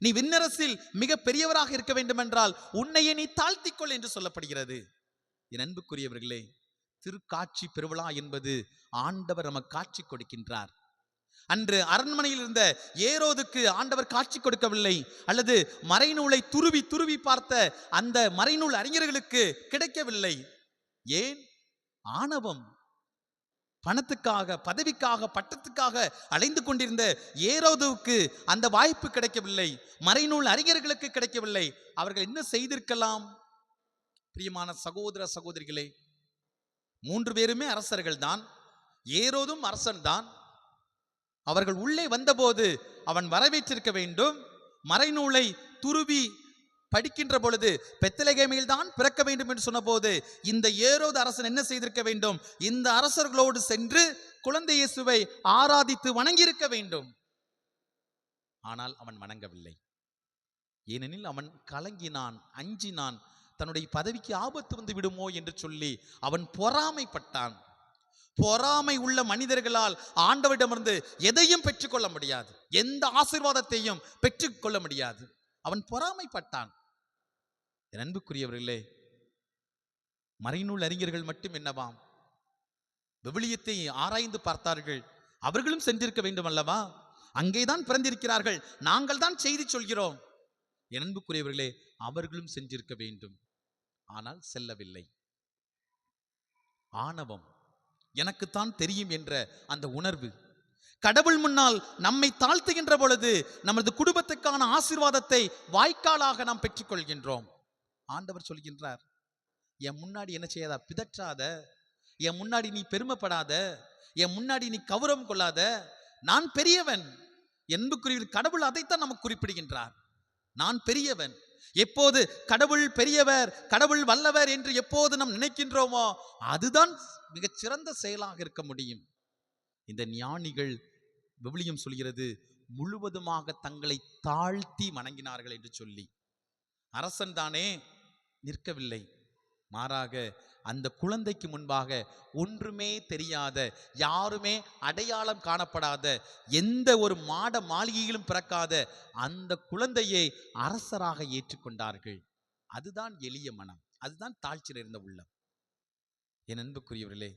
நீ விண்ணரசில் மிக பெரியவராக இருக்க வேண்டும் என்றால் உன்னையே நீ தாழ்த்திக்கொள் என்று சொல்லப்படுகிறது. என் அன்புக்குரியவர்களே, திருக்காட்சி பெருவிழா என்பது ஆண்டவர் நமக்கு காட்சி கொடுக்கின்றார். அன்று அரண்மனையில் இருந்த ஏரோதுக்கு ஆண்டவர் காட்சி கொடுக்கவில்லை, அல்லது மறைநூலை துருவி துருவி பார்த்த அந்த மறைநூல் அறிஞர்களுக்கு கிடைக்கவில்லை. ஏன்? ஆணவம். பணத்துக்காக, பதவிக்காக, பட்டத்துக்காக அலைந்து கொண்டிருந்த ஏரோதுவுக்கு அந்த வாய்ப்பு கிடைக்கவில்லை, மறைநூல் அறிஞர்களுக்கு கிடைக்கவில்லை. அவர்கள் என்ன செய்திருக்கலாம்? பிரியமான சகோதர சகோதரிகளே, 3 பேருமே அரசர்கள் தான், ஏரோதும் அரசன் தான். அவர்கள் உள்ளே வந்தபோது அவன் வரவேற்றிருக்க வேண்டும். மறைநூலை துருவி படிக்கின்ற பொழுது பெத்லகேமில் தான் பிறக்க வேண்டும் என்று சொன்னபோது இந்த ஏரோது அரசன் என்ன செய்திருக்க வேண்டும்? இந்த அரசர்களோடு சென்று குழந்தை இயேசுவை ஆராதித்து வணங்கியிருக்க வேண்டும். ஆனால் அவன் வணங்கவில்லை. ஏனெனில் அவன் கலங்கினான், அஞ்சினான், தன்னுடைய பதவிக்கு ஆபத்து வந்து விடுமோ என்று சொல்லி அவன் பொறாமைப்பட்டான். பொறாமை உள்ள மனிதர்களால் ஆண்டவரிடமிருந்து எதையும் பெற்றுக்கொள்ள முடியாது, எந்த ஆசீர்வாதத்தையும் பெற்றுக்கொள்ள முடியாது. அவன் பொறாமைப்பட்டான். என் அன்புக்குரியவர்களே, மறைநூல் அறிஞர்கள் மட்டும் என்னவாம்? விவிலியத்தை ஆராய்ந்து பார்த்தார்கள். அவர்களும் சென்றிருக்க வேண்டும் அல்லவா? அங்கேதான் பிறந்திருக்கிறார்கள், நாங்கள் தான் செய்தி சொல்கிறோம். என் அன்புக்குரியவர்களே, அவர்களும் சென்றிருக்க வேண்டும், ஆனால் செல்லவில்லை. ஆணவம், எனக்குத்தான் தெரியும் என்ற அந்த உணர்வு. கடவுள் முன்னால் நம்மை தாழ்த்துகின்ற பொழுது நமது குடும்பத்துக்கான ஆசீர்வாதத்தை வாய்க்காலாக நாம் பெற்றுக்கொள்கின்றோம். ஆண்டவர் சொல்கின்றார், என் முன்னாடி என்ன செய்யாத, பிதற்றாத, என் முன்னாடி நீ பெருமைப்படாத, என் முன்னாடி நீ கௌரவம் கொள்ளாத, நான் பெரியவன். என்புக்குரிய கடவுள் அதைத்தான் நமக்கு குறிப்பிடுகின்றார். நான் பெரியவன். எப்போது கடவுள் பெரியவர், கடவுள் வல்லவர் என்று எப்போது நாம் நினைக்கின்றோமோ அதுதான் மிகச்சிறந்த செயலாக இருக்க முடியும். இந்த ஞானிகள், விவிலியம் சொல்கிறது, முழுவதுமாக தங்களை தாழ்த்தி வணங்கினார்கள் என்று சொல்லி. அரசன் தானே, நிற்கவில்லை. மாறாக அந்த குழந்தைக்கு முன்பாக ஒன்றுமே தெரியாத, யாருமே அடையாளம் காணப்படாத, எந்த ஒரு மாட மாளிகையிலும் பிறக்காத அந்த குழந்தையை அரசராக ஏற்றுக்கொண்டார்கள். அதுதான் எளிய மனம், அதுதான் தாழ்ச்சி நிறைந்த உள்ளம். என் அன்புக்குரியவர்களே,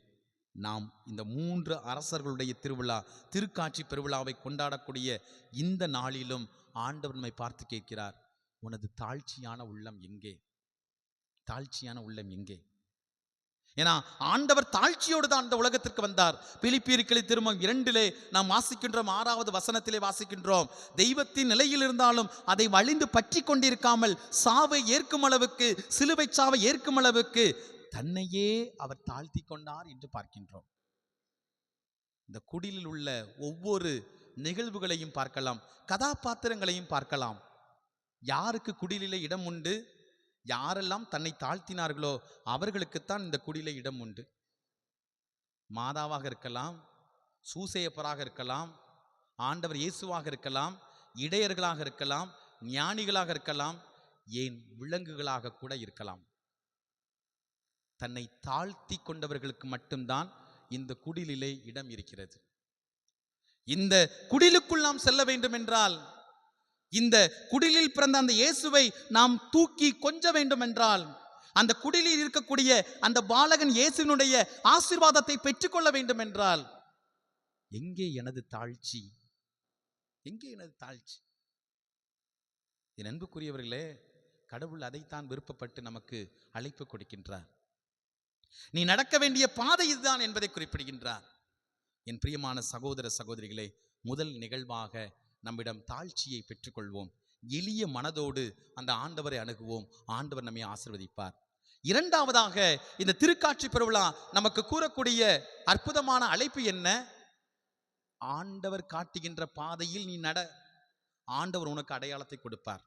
நாம் இந்த 3 அரசர்களுடைய திருவிழா, திருக்காட்சி பெருவிழாவை கொண்டாடக்கூடிய இந்த நாளிலும் ஆண்டவர் நம்மை பார்த்து கேட்கிறார், உனது தாழ்ச்சியான உள்ளம் எங்கே? தாழ்ச்சியான உள்ளம் எங்கே? ஏன்னா ஆண்டவர் தாழ்ச்சியோடு தான் அந்த உலகத்திற்கு வந்தார். பிலிப்பியர்களின் திருமுகம் 2 நாம் வாசிக்கின்றோம், 6வது வசனத்திலே வாசிக்கின்றோம், தெய்வத்தின் நிலையில் இருந்தாலும் அதை வலிந்து பற்றி கொண்டிருக்காமல் சாவை ஏற்கும் அளவுக்கு, சிலுவை சாவை ஏற்கும் அளவுக்கு தன்னையே அவர் தாழ்த்தி கொண்டார் என்று பார்க்கின்றோம். இந்த குடிலில் உள்ள ஒவ்வொரு நிகழ்வுகளையும் பார்க்கலாம், கதாபாத்திரங்களையும் பார்க்கலாம். யாருக்கு குடிலிலே இடம் உண்டு? யாரெல்லாம் தன்னை தாழ்த்தினார்களோ அவர்களுக்குத்தான் இந்த குடிலே இடம் உண்டு. மாதாவாக இருக்கலாம், சூசையப்பராக இருக்கலாம், ஆண்டவர் இயேசுவாக இருக்கலாம், இடையர்களாக இருக்கலாம், ஞானிகளாக இருக்கலாம், ஏன் விலங்குகளாக கூட இருக்கலாம். தன்னை தாழ்த்தி கொண்டவர்களுக்கு மட்டும்தான் இந்த குடிலிலே இடம் இருக்கிறது. இந்த குடிலுக்குள் நாம் செல்ல வேண்டும் என்றால், இந்த குடிலில் பிறந்த அந்த இயேசுவை நாம் தூக்கி கொஞ்ச வேண்டும் என்றால், அந்த குடிலில் இருக்கக்கூடிய அந்த பாலகன் இயேசுவினுடைய ஆசீர்வாதத்தை பெற்றுக்கொள்ள வேண்டும் என்றால், எங்கே எனது தாழ்ச்சி? எங்கே எனது தாழ்ச்சி? என் அன்புக்குரியவர்களே, கடவுள் அதைத்தான் விருப்பப்பட்டு நமக்கு அழைப்பு கொடுக்கின்றார். நீ நடக்க வேண்டிய பாதை இதுதான் என்பதை குறிப்பிடுகின்றார். என் பிரியமான சகோதர சகோதரிகளே, முதல் நிகழ்வாக நம்மிடம் தாழ்ச்சியை பெற்றுக்கொள்வோம். எளிய மனதோடு அந்த ஆண்டவரை அணுகுவோம். ஆண்டவர் நம்மை ஆசீர்வதிப்பார். இரண்டாவதாக இந்த திருக்காட்சி பெருவிழா நமக்கு கூறக்கூடிய அற்புதமான அழைப்பு என்ன? ஆண்டவர் காட்டுகின்ற பாதையில் நீ நட. ஆண்டவர் உனக்கு அடையாளத்தை கொடுப்பார்.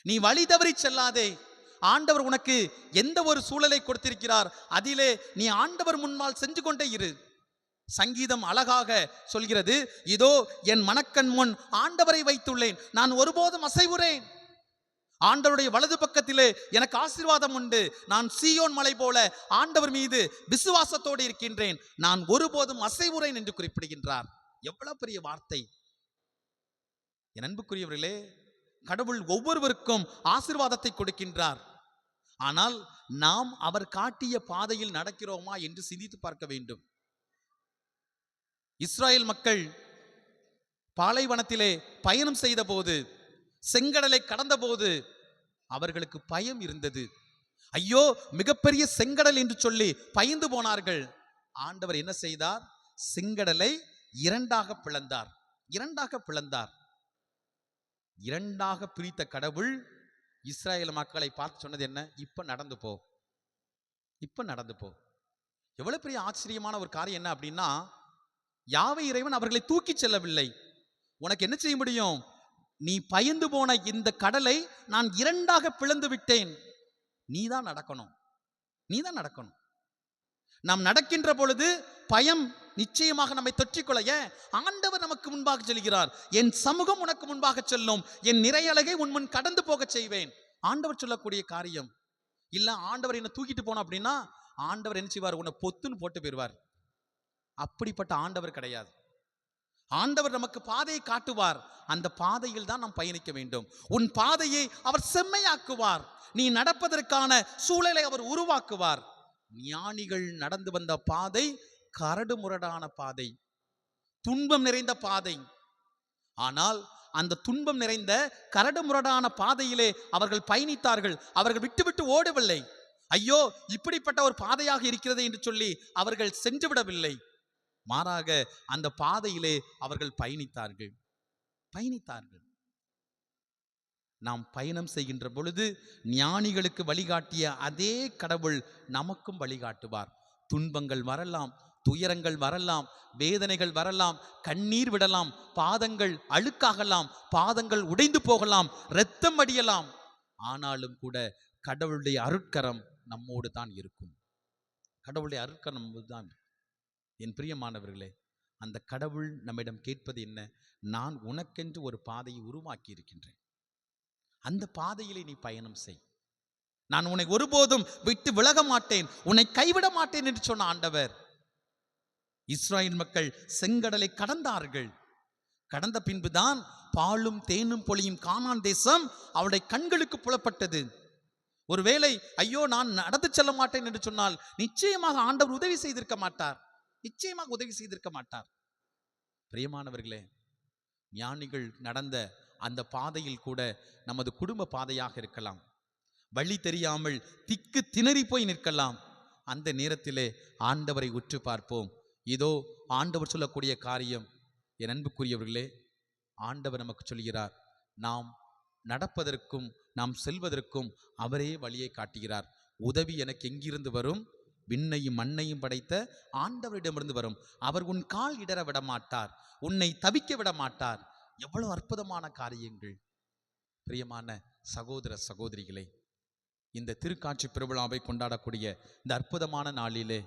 நீ வழி தவறி செல்லாதே. ஆண்டவர் உனக்கு எந்த ஒரு சூழலை கொடுத்திருக்கிறார், அதிலே நீ ஆண்டவர் முன்னால் சென்று கொண்டே இரு. சங்கீதம் அழகாக சொல்கிறது, இதோ என் மனக்கண் முன் ஆண்டவரை வைத்துள்ளேன், நான் ஒருபோதும் அசைவுறேன். ஆண்டவருடைய வலது பக்கத்திலே எனக்கு ஆசீர்வாதம் உண்டு. நான் சீயோன் மலை போல ஆண்டவர் மீது விசுவாசத்தோடு இருக்கின்றேன், நான் ஒருபோதும் அசைவுறேன் என்று குறிப்பிடுகின்றார். எவ்வளவு பெரிய வார்த்தை! என் அன்புக்குரியவர்களே, கடவுள் ஒவ்வொருவருக்கும் ஆசீர்வாதத்தை கொடுக்கின்றார். ஆனால் நாம் அவர் காட்டிய பாதையில் நடக்கிறோமா என்று சிந்தித்து பார்க்க வேண்டும். இஸ்ராயேல் மக்கள் பாலைவனத்திலே பயணம் செய்த போது, செங்கடலை கடந்த போது அவர்களுக்கு பயம் இருந்தது. ஐயோ, மிகப்பெரிய செங்கடல் என்று சொல்லி பயந்து போனார்கள். ஆண்டவர் என்ன செய்தார்? செங்கடலை இரண்டாக பிளந்தார். இரண்டாக பிரித்த கடவுள் இஸ்ராயேல் மக்களை பார்த்து சொன்னது என்ன? இப்ப நடந்து போ. எவ்வளவு பெரிய ஆச்சரியமான ஒரு காரியம் என்ன அப்படின்னா, யாவே இறைவன் அவர்களை தூக்கி செல்லவில்லை. உனக்கு என்ன செய்ய முடியும்? நீ பயந்து போன இந்த கடலை நான் இரண்டாக பிளந்து விட்டேன். நீதான் நடக்கணும். நாம் நடக்கின்ற பொழுது பயம் நிச்சயமாக நம்மை தொற்றிக்கொள்ள, ஆண்டவர் நமக்கு முன்பாக செல்கிறார். என் சமூகம் உனக்கு முன்பாக செல்லும், என் நிறையழகை உன் முன் கடந்து போக செய்வேன். ஆண்டவர் சொல்லக்கூடிய காரியம் இல்ல. ஆண்டவர் என்ன தூக்கிட்டு போனோம் அப்படின்னா ஆண்டவர் என்ன செய்வார்? உன்னை பொத்துன்னு போட்டு போயிடுவார். அப்படிப்பட்ட ஆண்டவர் கிடையாது. ஆண்டவர் நமக்கு பாதையை காட்டுவார். அந்த பாதையில் தான் நாம் பயணிக்க வேண்டும். உன் பாதையை அவர் செம்மையாக்குவார். நீ நடப்பதற்கான சூழலை அவர் உருவாக்குவார். ஞானிகள் நடந்து வந்த பாதை கரடு முரடான பாதை, துன்பம் நிறைந்த பாதை. ஆனால் அந்த துன்பம் நிறைந்த கரடு முரடான பாதையிலே அவர்கள் பயணித்தார்கள். அவர்கள் விட்டு ஓடவில்லை. ஐயோ, இப்படிப்பட்ட ஒரு பாதையாக இருக்கிறது என்று சொல்லி அவர்கள் சென்று விடவில்லை. மாறாக அந்த பாதையிலே அவர்கள் பயணித்தார்கள். நாம் பயணம் செய்கின்ற பொழுது ஞானிகளுக்கு வழிகாட்டிய அதே கடவுள் நமக்கும் வழிகாட்டுவார். துன்பங்கள் வரலாம், துயரங்கள் வரலாம், வேதனைகள் வரலாம், கண்ணீர் விடலாம், பாதங்கள் அழுக்காகலாம், பாதங்கள் உடைந்து போகலாம், இரத்தம் வடியலாம். ஆனாலும் கூட கடவுளுடைய அருட்கரம் நம்மோடு தான் இருக்கும். என் பிரியமானவர்களே, அந்த கடவுள் நம்மிடம் கேட்பது என்ன? நான் உனக்கென்று ஒரு பாதையை உருவாக்கி இருக்கின்றேன். அந்த பாதையிலே நீ பயணம் செய். நான் உன்னை ஒருபோதும் விட்டு விலக மாட்டேன், உன்னை கைவிட மாட்டேன் என்று சொன்ன ஆண்டவர். இஸ்ராயேல் மக்கள் செங்கடலை கடந்தார்கள். கடந்த பின்புதான் பாலும் தேனும் பொழியும் கானான் தேசம் அவருடைய கண்களுக்கு புலப்பட்டது. ஒருவேளை ஐயோ நான் நடந்து செல்ல மாட்டேன் என்று சொன்னால் நிச்சயமாக ஆண்டவர் உதவி செய்திருக்க மாட்டார். பிரியமானவர்களே, ஞானிகள் நடந்த அந்த பாதையில் கூட நமது குடும்ப பாதையாக இருக்கலாம். வழி தெரியாமல் திக்கு திணறி போய் நிற்கலாம். அந்த நேரத்திலே ஆண்டவரை உற்று பார்ப்போம். இதோ ஆண்டவர் சொல்லக்கூடிய காரியம். என் அன்புக்குரியவர்களே, ஆண்டவர் நமக்கு சொல்கிறார், நாம் நடப்பதற்கும் நாம் செல்வதற்கும் அவரே வழியை காட்டுகிறார். உதவி எனக்கு எங்கிருந்து வரும்? விண்ணையும் மண்ணையும் படைத்த ஆண்டவரிடமிருந்து வரும். அவர் உன் கால் இடற விட மாட்டார், உன்னை தவிக்க விட மாட்டார். எவ்வளவு அற்புதமான காரியங்கள்! பிரியமான சகோதர சகோதரிகளே, இந்த திருக்காட்சி பெருவிழாவை கொண்டாடக்கூடிய இந்த அற்புதமான நாளிலே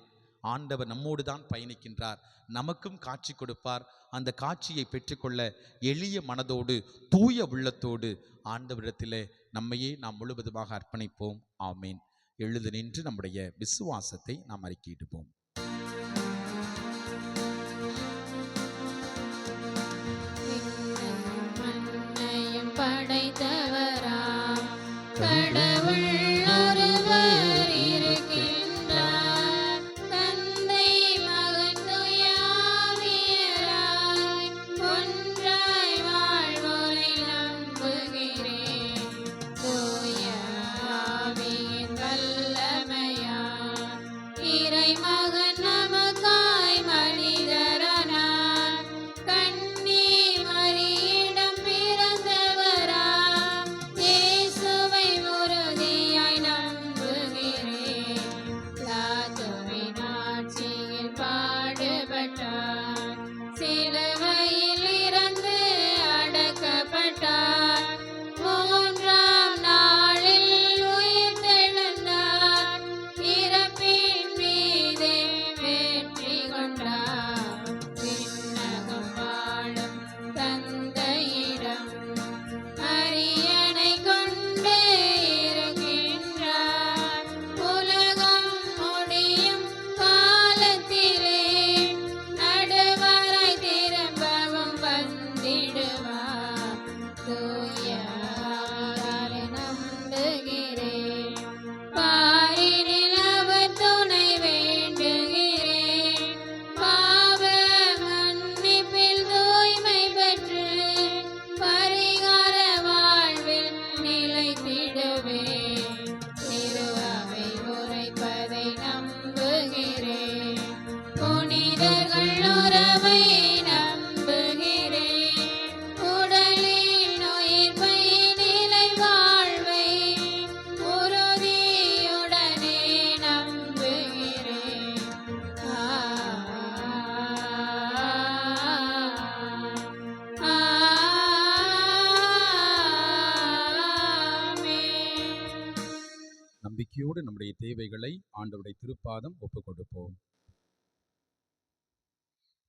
ஆண்டவர் நம்மோடு தான் பயணிக்கின்றார். நமக்கும் காட்சி கொடுப்பார். அந்த காட்சியை பெற்றுக்கொள்ள எளிய மனதோடு தூய உள்ளத்தோடு ஆண்டவரிடத்திலே நம்மையே நாம் முழுவதுமாக அர்ப்பணிப்போம். ஆமேன். எழுந்து நின்று நம்முடைய விசுவாசத்தை நாம் அறிக்கையிடுவோம். படைத்தவராம் கடவுள் ஒருவர் இருக்கின்றார். தந்தை மகன் தூய ஆவியராய் ஒன்றாய் வாழ்வோரை நம்புகிறேன். தூய ஆவியின் வல்லமையால் இறைமகன் நம்பிக்கையோடு நம்முடைய தேவைகளை ஆண்டவருடைய திருப்பாதம் ஒப்புக் கொடுப்போம்.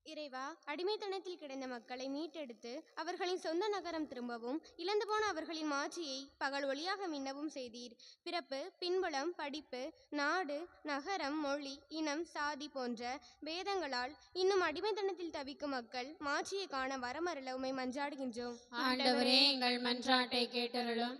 இறைவா, அடிமைத்தனத்தில் கிடந்த மக்களை மீட்டெடுத்து அவர்களின் சொந்த நகரம் திரும்பவும், இழந்து போன அவர்களின் மாட்சியை பகல் ஒளியாக மின்னவும் செய்தீர். பிறப்பு, பின்புலம், படிப்பு, நாடு, நகரம், மொழி, இனம், சாதி போன்ற பேதங்களால் இன்னும் அடிமைத்தனத்தில் தவிக்கும் மக்கள் மாட்சியை காண வரமருள உம்மை மன்றாடுகின்றோம். ஆண்டவரே, எங்கள் மன்றாட்டை கேட்டருளும்.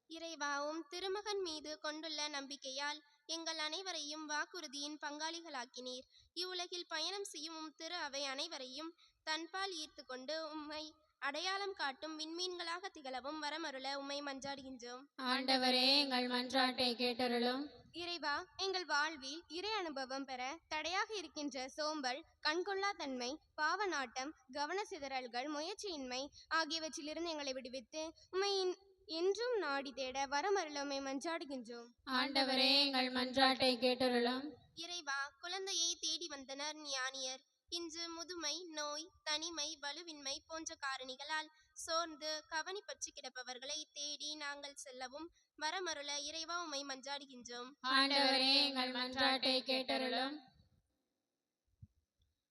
இறைவா, உம் திருமகன் மீது கொண்டுள்ள நம்பிக்கையால் எங்கள் அனைவரையும் வாக்குறுதியின் பங்காளிகளாக்கினீர். இவ்வுலகில் பயணம் செய்யும் உம் திரு அவை அனைவரையும் தன்பால் ஈர்த்து கொண்டு உம்மை அடையாளம் காட்டும் விண்மீன்களாக திகழவும் வரமருள உம்மை மன்றாடுகின்றோம். ஆண்டவரே, எங்கள் மன்றாட்டை கேட்டருளும். இறைவா, எங்கள் வாழ்வில் இறை அனுபவம் பெற தடையாக இருக்கின்ற சோம்பல், கண்கொள்ளா தன்மை, பாவ நாட்டம், கவன சிதறல்கள், முயற்சியின்மை ஆகியவற்றிலிருந்து எங்களை விடுவித்து உம்மை என்றும் நாடி தேட வரமருளமை மன்றாடுகின்றோம். ஆண்டவரே, எங்கள் மன்றாட்டை கேட்டருளும். இறைவா, குழந்தையை தேடி வந்தனர் ஞானியர். இன்று முதுமை, நோய், தனிமை, வலுவின்மை போன்ற காரணிகளால் சோர்ந்து கவனி பற்றி கிடப்பவர்களை தேடி நாங்கள் செல்லவும் வரமருள இறைவா உம்மை மன்றாடுகின்றோம். ஆண்டவரே, எங்கள் மன்றாட்டை கேட்டருளும்.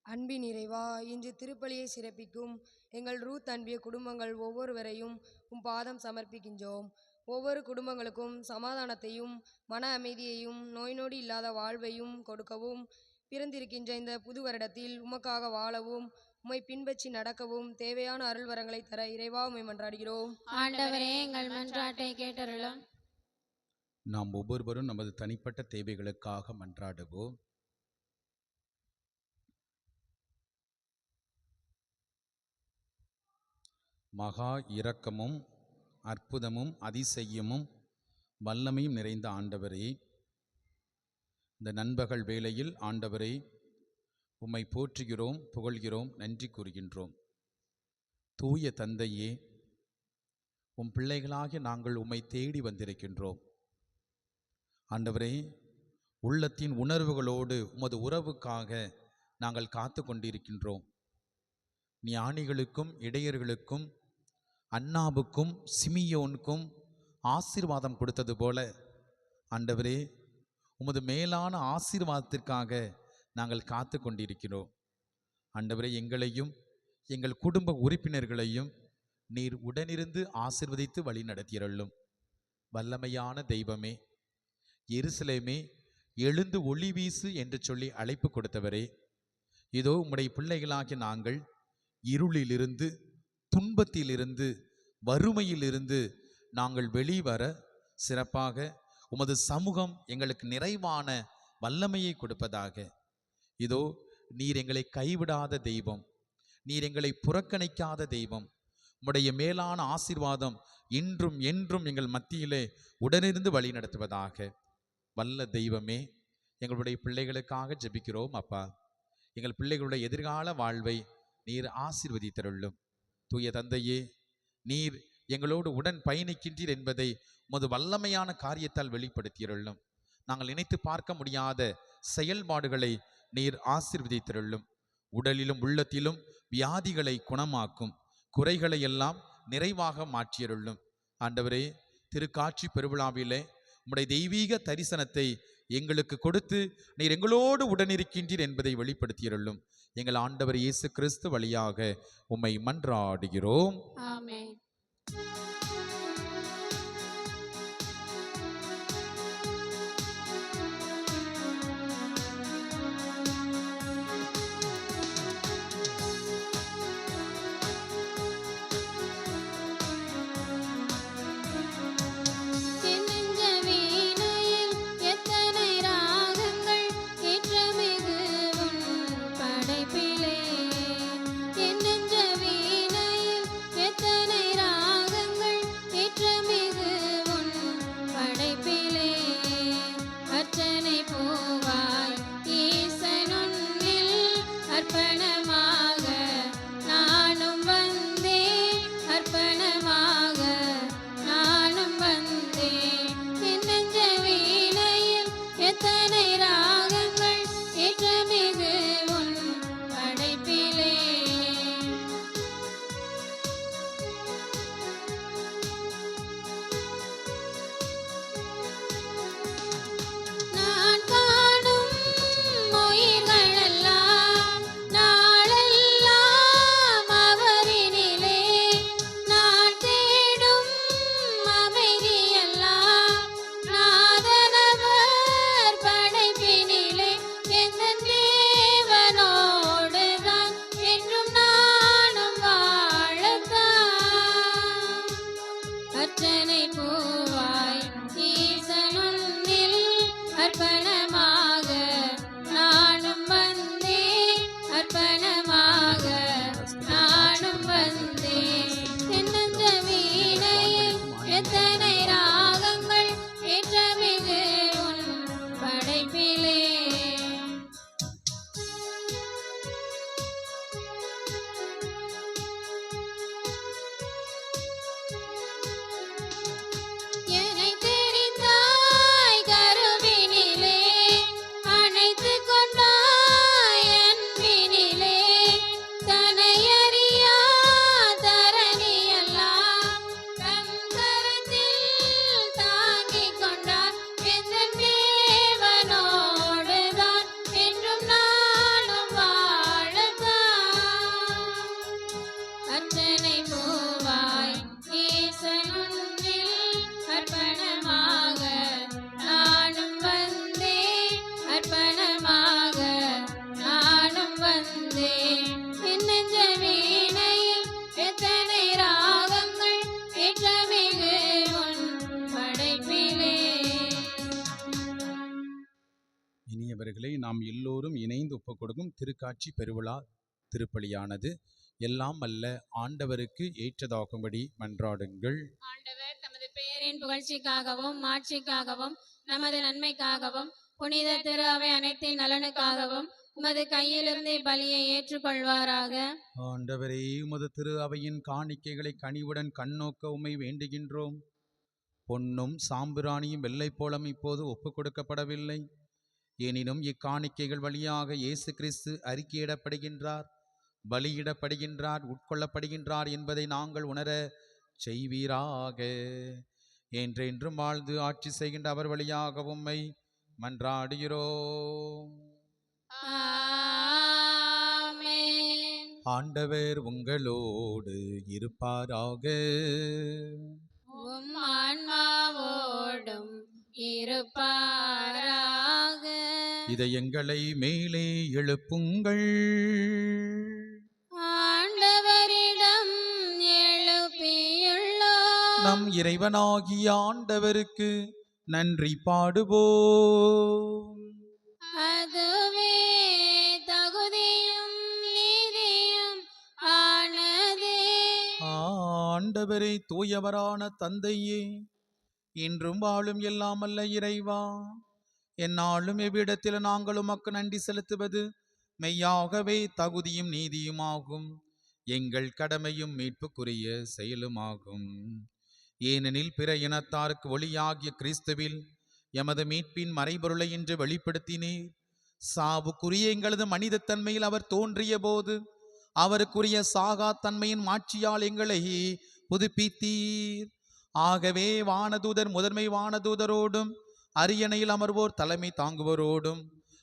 அன்பின் இறைவா, இன்று திருப்பலியை சிறப்பிக்கும் எங்கள் ரூத் அன்பிய குடும்பங்கள் ஒவ்வொருவரையும் உம் பாதம் சமர்ப்பிக்கின்றோம். ஒவ்வொரு குடும்பங்களுக்கும் சமாதானத்தையும் மன அமைதியையும் நோய் நொடி இல்லாத வாழ்வையும் கொடுக்கவும், பிறந்திருக்கின்ற இந்த புது வருடத்தில் உமக்காக வாழவும் உம்மை பின்பற்றி நடக்கவும் தேவையான அருள் வரங்களை தர இறைவா உம்மை மன்றாடுகிறோம். ஆண்டவரே, எங்கள் மன்றாட்டை கேட்டருளும். நாம் ஒவ்வொருவரும் நமது தனிப்பட்ட தேவைகளுக்காக மன்றாடுவோம். மகா இரக்கமும் அற்புதமும் அதிசயமும் வல்லமையும் நிறைந்த ஆண்டவரே, இந்த நண்பகல் வேளையில் ஆண்டவரே உம்மை போற்றுகிறோம், புகழ்கிறோம், நன்றி கூறுகின்றோம். தூய தந்தையே, உம் பிள்ளைகளாகிய நாங்கள் உம்மை தேடி வந்திருக்கின்றோம். ஆண்டவரே, உள்ளத்தின் உணர்வுகளோடு உமது உறவுக்காக நாங்கள் காத்து கொண்டிருக்கின்றோம். ஞானிகளுக்கும் இடையர்களுக்கும் அன்னாவுக்கும் சிமியோனுக்கும் ஆசீர்வாதம் கொடுத்தது போல ஆண்டவரே, உமது மேலான ஆசீர்வாதத்திற்காக நாங்கள் காத்து கொண்டிருக்கிறோம். ஆண்டவரே, எங்களையும் எங்கள் குடும்ப உறுப்பினர்களையும் நீர் உடனிருந்து ஆசீர்வதித்து வழி நடத்தியருளும். வல்லமையான தெய்வமே, எருசலேமே எழுந்து ஒளி வீசு என்று சொல்லி அழைப்பு கொடுத்தவரே, இதோ உம்முடைய பிள்ளைகளாகிய நாங்கள் இருளிலிருந்து, துன்பத்திலிருந்து, வறுமையிலிருந்து நாங்கள் வெளிவர சிறப்பாக உமது சமூகம் எங்களுக்கு நிறைவான வல்லமையை கொடுப்பதாக. இதோ நீர் எங்களை கைவிடாத தெய்வம், நீர் எங்களை புறக்கணிக்காத தெய்வம். உம்முடைய மேலான ஆசீர்வாதம் இன்றும் என்றும் எங்கள் மத்தியிலே உடனிருந்து வழி நடத்துவதாக. வல்ல தெய்வமே, எங்களுடைய பிள்ளைகளுக்காக ஜெபிக்கிறோம் அப்பா. எங்கள் பிள்ளைகளுடைய எதிர்கால வாழ்வை நீர் ஆசீர்வதித்தருளும். தூய தந்தையே, நீர் எங்களோடு உடன் பயணிக்கின்றீர் என்பதை உமது வல்லமையான காரியத்தால் வெளிப்படுத்தியருளும். நாங்கள் நினைத்து பார்க்க முடியாத செயல்பாடுகளை நீர் ஆசீர்வதித்தருளும். உடலிலும் உள்ளத்திலும் வியாதிகளை குணமாக்கும், குறைகளை எல்லாம் நிறைவாக மாற்றியருளும். ஆண்டவரே, திருக்காட்சி பெருவிழாவிலே உம்முடைய தெய்வீக தரிசனத்தை எங்களுக்கு கொடுத்து நீர் எங்களோடு உடனிருக்கின்றீர் என்பதை வெளிப்படுத்தியருளும். எங்கள் ஆண்டவர் இயேசு கிறிஸ்து வழியாக உம்மை மன்றாடுகிறோம். ஆமென். என் நெஞ்ச வீணையில் எத்தனை ராகங்கள் நாம் எல்லோரும் இணைந்து ஒப்புக் கொடுக்கும் திருக்காட்சி பெருவிழா திருப்பலியானது எல்லாம் அல்ல ஆண்டவருக்கு ஏற்றதாகும்படி மன்றாடுங்கள். ஆண்டவர் தமது பெயரின் புகழ்ச்சிக்காகவும் மாட்சிக்காகவும் நமது நன்மைக்காகவும் புனித திரு அவை அனைத்தின் நலனுக்காகவும் உமது கையிலிருந்து பலியை ஏற்றுக்கொள்வாராக. ஆண்டவரே, உமது திரு அவையின் காணிக்கைகளை கனிவுடன் கண்ணோக்க உம்மை வேண்டுகின்றோம். பொன்னும் சாம்பிராணியும் வெள்ளைப்போளம் இப்போது ஒப்புக் கொடுக்கப்படவில்லை. எனினும் இக்காணிக்கைகள் வழியாக இயேசு கிறிஸ்து அறிக்கையிடப்படுகின்றார், பலியிடப்படுகின்றார், உட்கொள்ளப்படுகின்றார் என்பதை நாங்கள் உணர செய்வீராக. என்றென்றும் வாழ்ந்து ஆட்சி செய்கின்ற அவர் வழியாக உம்மை மன்றாடுகிறோம். ஆமென். ஆண்டவர் உங்களோடு இருப்பாராக. உம் ஆன்மாவோடும் இருப்பாராக. இதயங்களை மேலே எழுப்புங்கள். ஆண்டவரிடம் எழுப்பியுள்ளோம். நம் இறைவனாகிய ஆண்டவருக்கு நன்றி பாடுவோம். அதுவே தகுதியும் நீதியும் ஆனதே. ஆண்டவரே, தூயவரான தந்தையே, இன்றும் வாழும் எல்லாம் அல்ல இறைவா, எந்நாளும் எவ்விடத்தில் நாங்கள் உமக்கு நன்றி செலுத்துவது மெய்யாகவே தகுதியும் நீதியுமாகும், எங்கள் கடமையும் மீட்புக்குரிய செயலுமாகும். ஏனெனில் பிற இனத்தாருக்கு ஒளியாகிய கிறிஸ்துவில் எமது மீட்பின் மறைபொருளை இன்று வெளிப்படுத்தினீர். சாவுக்குரிய எங்களது மனித தன்மையில் அவர் தோன்றிய போது அவருக்குரிய சாகா தன்மையின் மாட்சியால் எங்களை புதுப்பித்தீர். ஆகவே வானதூதர் முதன்மை வானதூதரோடும் அரியணையில் அமர்வோர் தலைமை தாங்குவோரோடும்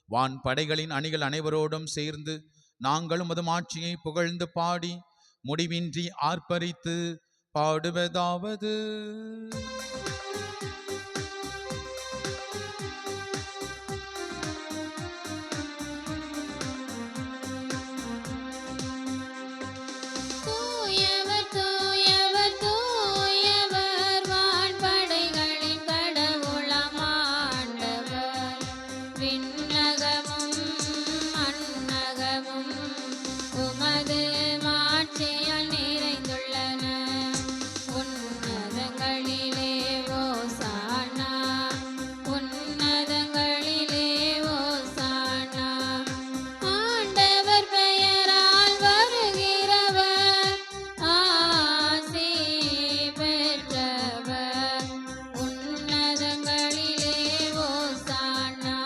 வான் படைகளின் அணிகள் அனைவரோடும் சேர்ந்து நாங்களும் அது மாட்சியை புகழ்ந்து பாடி முடிவின்றி ஆர்ப்பரித்து பாடுவதாவது: தூயவர் தூயவர் தூயவர் வான்படைகளின் கடவுளாம் ஆண்டவர். விண்ணகமும் மண்ணகமும் உமது மாட்சியால் நிறைந்துள்ளன. உன்னதங்களிலே ஓசானா, உன்னதங்களிலே ஓசானா. ஆண்டவர் பெயரால் வருகிறவர் ஆசி பெற்றவர். உன்னதங்களிலே ஓசானா,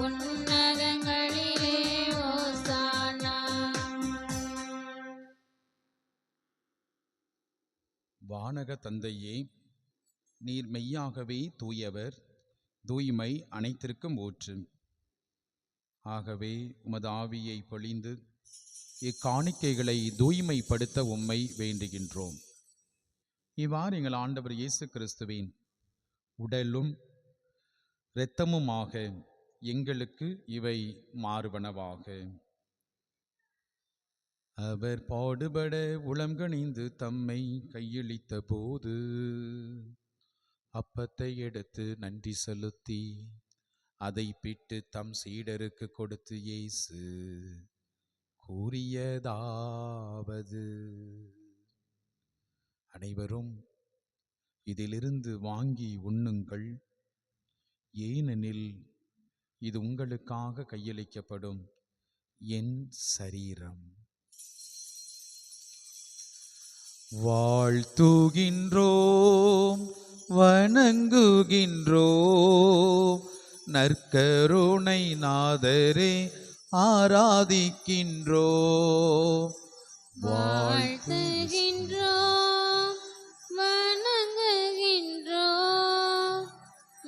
உன்னதங்களிலே ஓசானா. வானக தந்தையே, நீர் மெய்யாகவே தூயவர், தூய்மை அனைத்திற்கும் ஊற்று. ஆகவே உமது ஆவியை பொழிந்து இக்காணிக்கைகளை தூய்மைப்படுத்த உம்மை வேண்டுகின்றோம். இவ்வாறு எங்கள் ஆண்டவர் இயேசு கிறிஸ்துவின் உடலும் இரத்தமுமாக எங்களுக்கு இவை மாறுவனவாக. அவர் பாடுபட உளம்கனிந்து தம்மை கையளித்த போது அப்பத்தை எடுத்து நன்றி செலுத்தி அதை பிட்டு தம் சீடருக்கு கொடுத்து இயேசு கூறியதாவது: அனைவரும் இதிலிருந்து வாங்கி உண்ணுங்கள், ஏனெனில் இது உங்களுக்காக கையளிக்கப்படும் என் சரீரம். வாழ்த்துகின்றோம், வணங்குகின்றோம் நற்கருணை நாதரே, ஆராதிக்கின்றோம். வாழ்த்துகின்றோம், வணங்குகின்றோம்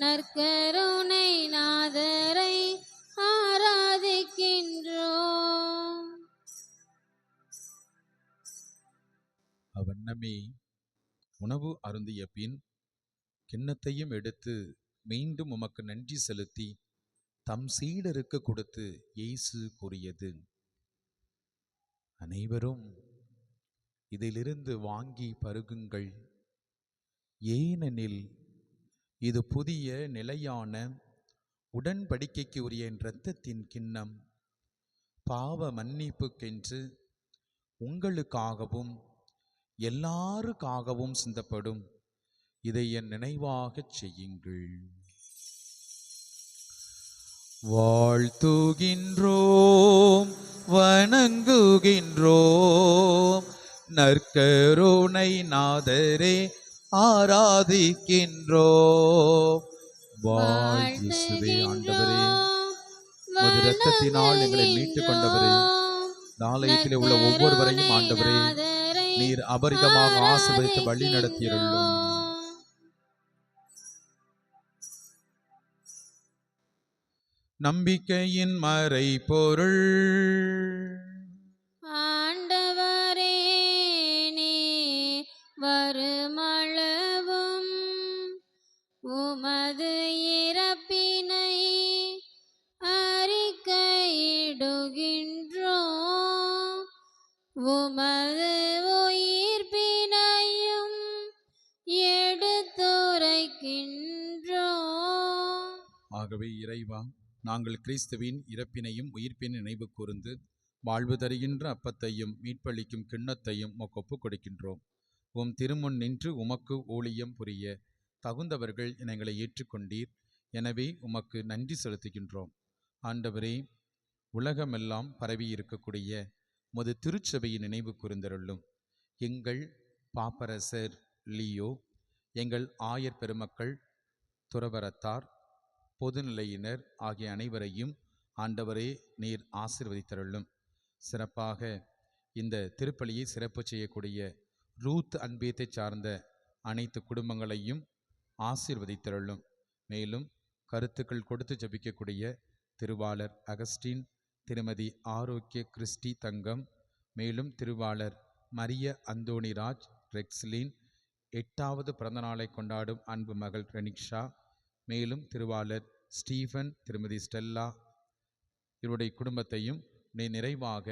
நற்கருணை நாதரை ஆராதிக்கின்றோம். அவ்வண்ணமே உணவு அருந்திய பின் கிண்ணத்தையும் எடுத்து மீண்டும் உமக்கு நன்றி செலுத்தி தம் சீடருக்கு கொடுத்து இயேசு கூறியது: அனைவரும் இதிலிருந்து வாங்கி பருகுங்கள், ஏனெனில் இது புதிய நிலையான உடன்படிக்கைக்கு உரிய என் இரத்தத்தின் கிண்ணம் பாவ மன்னிப்புக்கென்று உங்களுக்காகவும் எல்லாருக்காகவும் சிந்தப்படும். இதை என் நினைவாகச் செய்யுங்கள். வாழ்த்துகின்றோம், வணங்குகின்றோம் நற்கருணை நாதரே, ஆராதிக்கின்றோம். வாழ்த்துவே ஆண்டவரே, உமது இரத்தத்தினால் எங்களை மீட்டுக் கொண்டவரே, நாளையிலே உள்ள ஒவ்வொருவரையும் ஆண்டவரே நீர் அபரிதமாக ஆசீர்வதித்து வழி நடத்தியருளும். நம்பிக்கையின் மறைபொருள். ஆண்டவரே நீர் வருமளவும் உமது இறப்பினை அறிக்கையிடுகின்றோம், உமது உயிர்ப்பினையும் எடுத்துரைக்கின்றோம். ஆகவே இறைவா, நாங்கள் கிறிஸ்துவின் இறப்பினையும் உயிர்ப்பின் நினைவு கூர்ந்து வாழ்வு தருகின்ற அப்பத்தையும் மீட்பளிக்கும் கிண்ணத்தையும் உமக்கு ஒப்புக் கொடுக்கின்றோம். உம் திருமுன் நின்று உமக்கு ஊழியம் புரிய தகுந்தவர்கள் எங்களை ஏற்றுக்கொண்டீர். எனவே உமக்கு நன்றி செலுத்துகின்றோம். ஆண்டவரே, உலகமெல்லாம் பரவி இருக்கக்கூடிய உமது திருச்சபையின் நினைவு கூர்ந்தருளும். எங்கள் பாப்பரசர் லியோ, எங்கள் ஆயர் பெருமக்கள், துறவரத்தார், பொதுநிலையினர் ஆகிய அனைவரையும் ஆண்டவரே நீர் ஆசீர்வதித்தருளும். சிறப்பாக இந்த திருப்பலியை சிறப்பு செய்யக்கூடிய ரூத் அன்பியத்தை சார்ந்த அனைத்து குடும்பங்களையும் ஆசீர்வதித்தருளும். மேலும் கருத்துக்கள் கொடுத்து ஜபிக்கக்கூடிய திருவாளர் அகஸ்டின், திருமதி ஆரோக்கிய கிறிஸ்டி தங்கம், மேலும் திருவாளர் மரிய அந்தோணிராஜ் ரெக்ஸ்லின் 8வது பிறந்தநாளை கொண்டாடும் அன்பு மகள் ரெனிக்ஷா, மேலும் திருவாளர் ஸ்டீஃபன், திருமதி ஸ்டெல்லா, இவருடைய குடும்பத்தையும் நீ நிறைவாக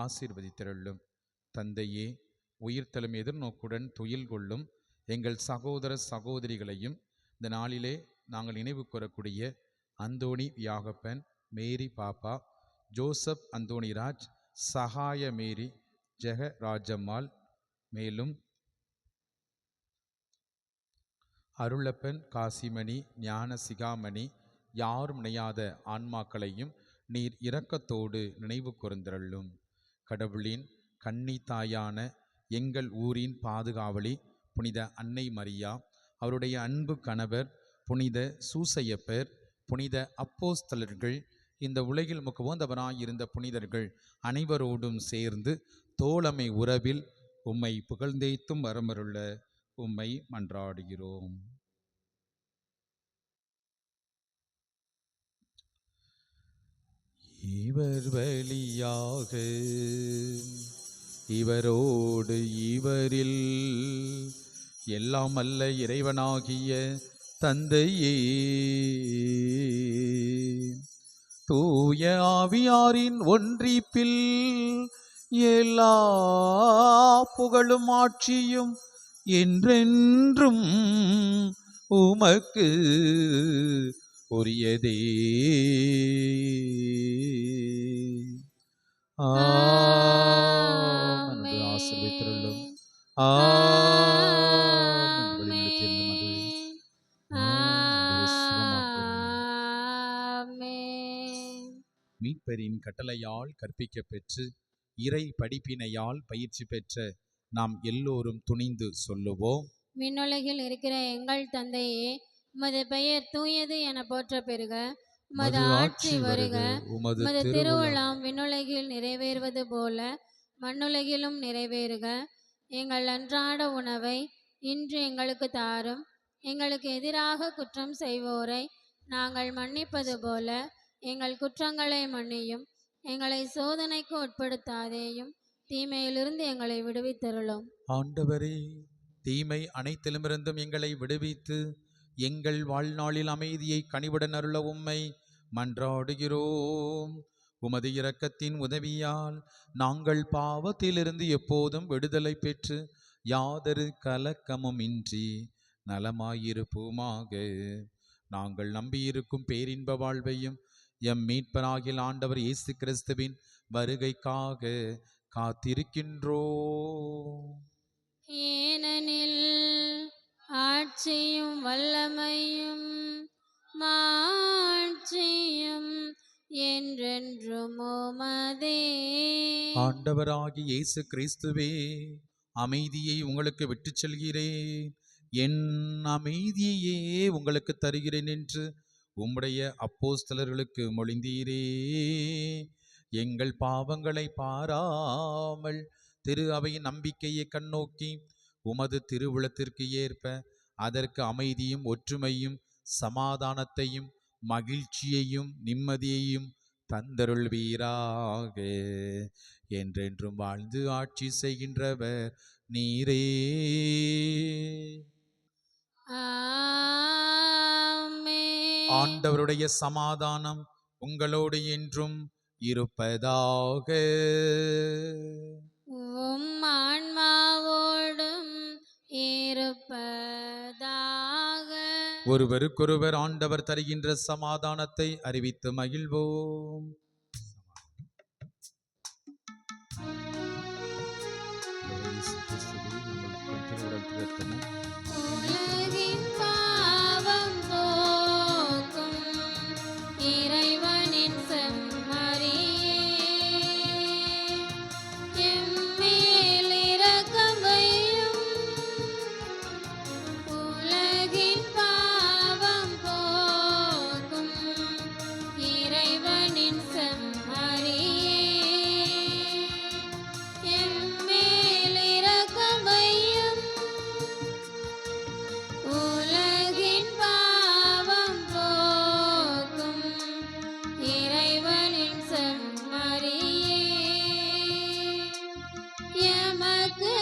ஆசீர்வதித்தருளும். தந்தையே, உயிர்த்தலும் எதிர்நோக்குடன் துயில் கொள்ளும் எங்கள் சகோதர சகோதரிகளையும் இந்த நாளிலே நாங்கள் நினைவு கூறக்கூடிய அந்தோணி வியாகப்பன், மேரி பாப்பா, ஜோசப் அந்தோணிராஜ், சகாய மேரி, ஜெக ராஜம்மாள், மேலும் அருளப்பன், காசிமணி, ஞான சிகாமணி, யாரும் நினையாத ஆன்மாக்களையும் நீர் இரக்கத்தோடு நினைவு கூர்ந்தருளும். கடவுளின் கன்னி தாயான எங்கள் ஊரின் பாதுகாவலி புனித அன்னை மரியா, அவருடைய அன்பு கணவர் புனித சூசையப்பர், புனித அப்போஸ்தலர்கள், இந்த உலகில் முகவோந்தவராயிருந்த புனிதர்கள் அனைவரோடும் சேர்ந்து தோழமை உறவில் உம்மை புகழ்ந்தேத்தும் வரமருள உம்மை மன்றாடுகிறோம். இவர் வழியாக இவரோடு இவரில் எல்லாம் அல்ல இறைவனாகிய தந்தையே, தூய ஆவியாரின் ஒன்றிப்பில் எல்லா புகழும் ஆட்சியும் என்றென்றும் உமக்கு உரியதே. ஆசீர்வதித்தருளும். மீட்பரின் கட்டளையால் கற்பிக்க பெற்று இறை படிப்பினையால் பயிற்சி பெற்ற நாம் எல்லோரும் துணிந்து சொல்லுவோம். விண்ணுலகில் இருக்கிற எங்கள் தந்தையே, உமது பெயர் தூயது என போற்ற பெறுக, உமது ஆட்சி வருக, உமது திருவுளம் விண்ணுலகில் நிறைவேறுவது போல மண்ணுலகிலும் நிறைவேறுக. எங்கள் அன்றாட உணவை இன்று எங்களுக்கு தாரும், எங்களுக்கு எதிராக குற்றம் செய்வோரை நாங்கள் மன்னிப்பது போல எங்கள் குற்றங்களை மன்னியும், எங்களை சோதனைக்கு உட்படுத்தாதேயும், தீமையிலிருந்து எங்களை விடுவித்தருளும். ஆண்டவரே, தீமை அனைத்திலுமிருந்தும் எங்களை விடுவித்து எங்கள் வாழ்நாளில் அமைதியை கனிவுடன் அருள உம்மை மன்றாடுகிறோம். உமது இரக்கத்தின் உதவியால் நாங்கள் பாவத்திலிருந்து எப்போதும் விடுதலை பெற்று யாதொரு கலக்கமும் இன்றி நலமாயிருப்போமாக. நாங்கள் நம்பியிருக்கும் பேரின்ப வாழ்வையும் எம் மீட்பராகிய ஆண்டவர் இயேசு கிறிஸ்துவின் வருகைக்காக காத்திருக்கின்றோம். ஏனெனில் ஆட்சியும் வல்லமையும் மாட்சியும் என்றென்றும் உமதே. ஆண்டவராகிய இயேசு கிறிஸ்துவே, அமைதியை உங்களுக்கு விட்டுச் செல்கிறேன், என் அமைதியையே உங்களுக்கு தருகிறேன் என்று உம்முடைய அப்போஸ்தலர்களுக்கு மொழிந்தீரே. எங்கள் பாவங்களை பாராமல் திரு அவையின் நம்பிக்கையை கண்ணோக்கி உமது திருவுளத்திற்கு ஏற்ப அதற்கு அமைதியும் ஒற்றுமையும் சமாதானத்தையும் மகிழ்ச்சியையும் நிம்மதியையும் தந்தருள்வீராக. என்றென்றும் வாழ்ந்து ஆட்சி செய்கின்றவர் நீரே. ஆமென். ஆண்டவருடைய சமாதானம் உங்களோடு என்றும் இருப்பதாக. உம் ஆன்மாவோடும் இருப்பதாக. ஒருவருக்கொருவர் ஆண்டவர் தருகின்ற சமாதானத்தை அறிவித்து மகிழ்வோம். உலகின் பாவம் போக்கும் இறைவனின் செம்மறியே, எம்மேல் இரக்கம் வையும். உலகின் பாவம் போக்கும் இறைவனின் செம்மறியே, எம்மேல் இரக்கம் வையும். உலகின் பாவம் போக்கும் இறைவனின் செம்மறியே, எமக்கு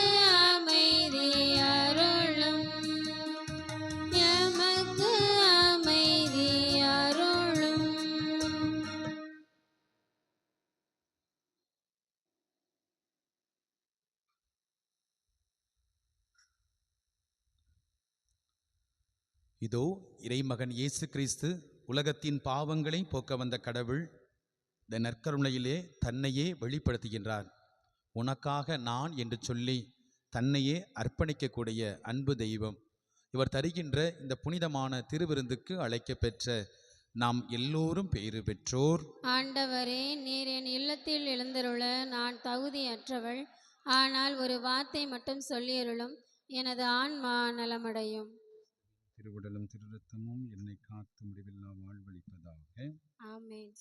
அமைதி அருளும், எமக்கு அமைதி அருளும். இதோ இறைமகன் இயேசு கிறிஸ்து உலகத்தின் பாவங்களை போக்க வந்த கடவுள் இந்த நற்கருணையிலே தன்னையே வெளிப்படுத்துகின்றார். உனக்காக நான் என்று சொல்லி தன்னையே அர்ப்பணிக்கக்கூடிய அன்பு தெய்வம். இவர் தருகின்ற இந்த புனிதமான திருவிருந்துக்கு அழைக்கப்பெற்ற நாம் எல்லோரும் பேறு பெற்றோர். ஆண்டவரே, நீர் என் இல்லத்தில் எழுந்தருள நான் தகுதியற்றவள். ஆனால் ஒரு வார்த்தை மட்டும் சொல்லியருளும், எனது ஆன்மா நலமடையும். திருவுடலும் திருரத்தமும் என்னை காத்து முடிவில்லா வாழ்வளிப்பதாக. ஆமென்.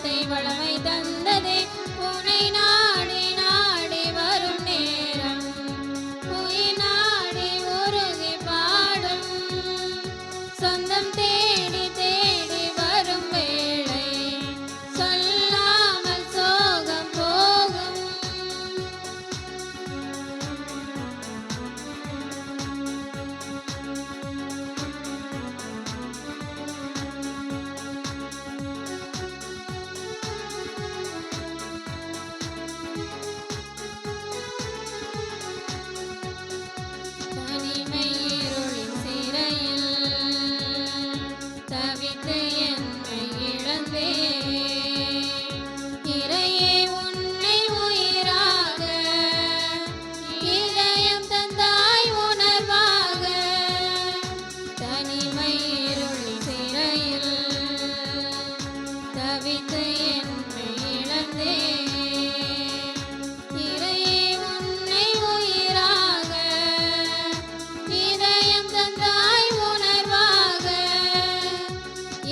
வார்த்தை வளமை தந்ததே உனை நாடி நாடி வரும் நேரம் உயிர் நாடி உருகி பாடும் சொந்தம் தேடி தேடி வரும் வேளை சொல்லாமல் சோகம் போகும் தனிமை இருளின் சிறையில் தவித்து என்னை இழந்தே இறையே உன்னை உயிராக இதயம் தந்தாய் உணர்வாக தனிமை இருளின் சிறையில் தவித்து என்னை இழந்தே இறையே உன்னை உயிராக இதயம் தந்தாய் உணர்வாக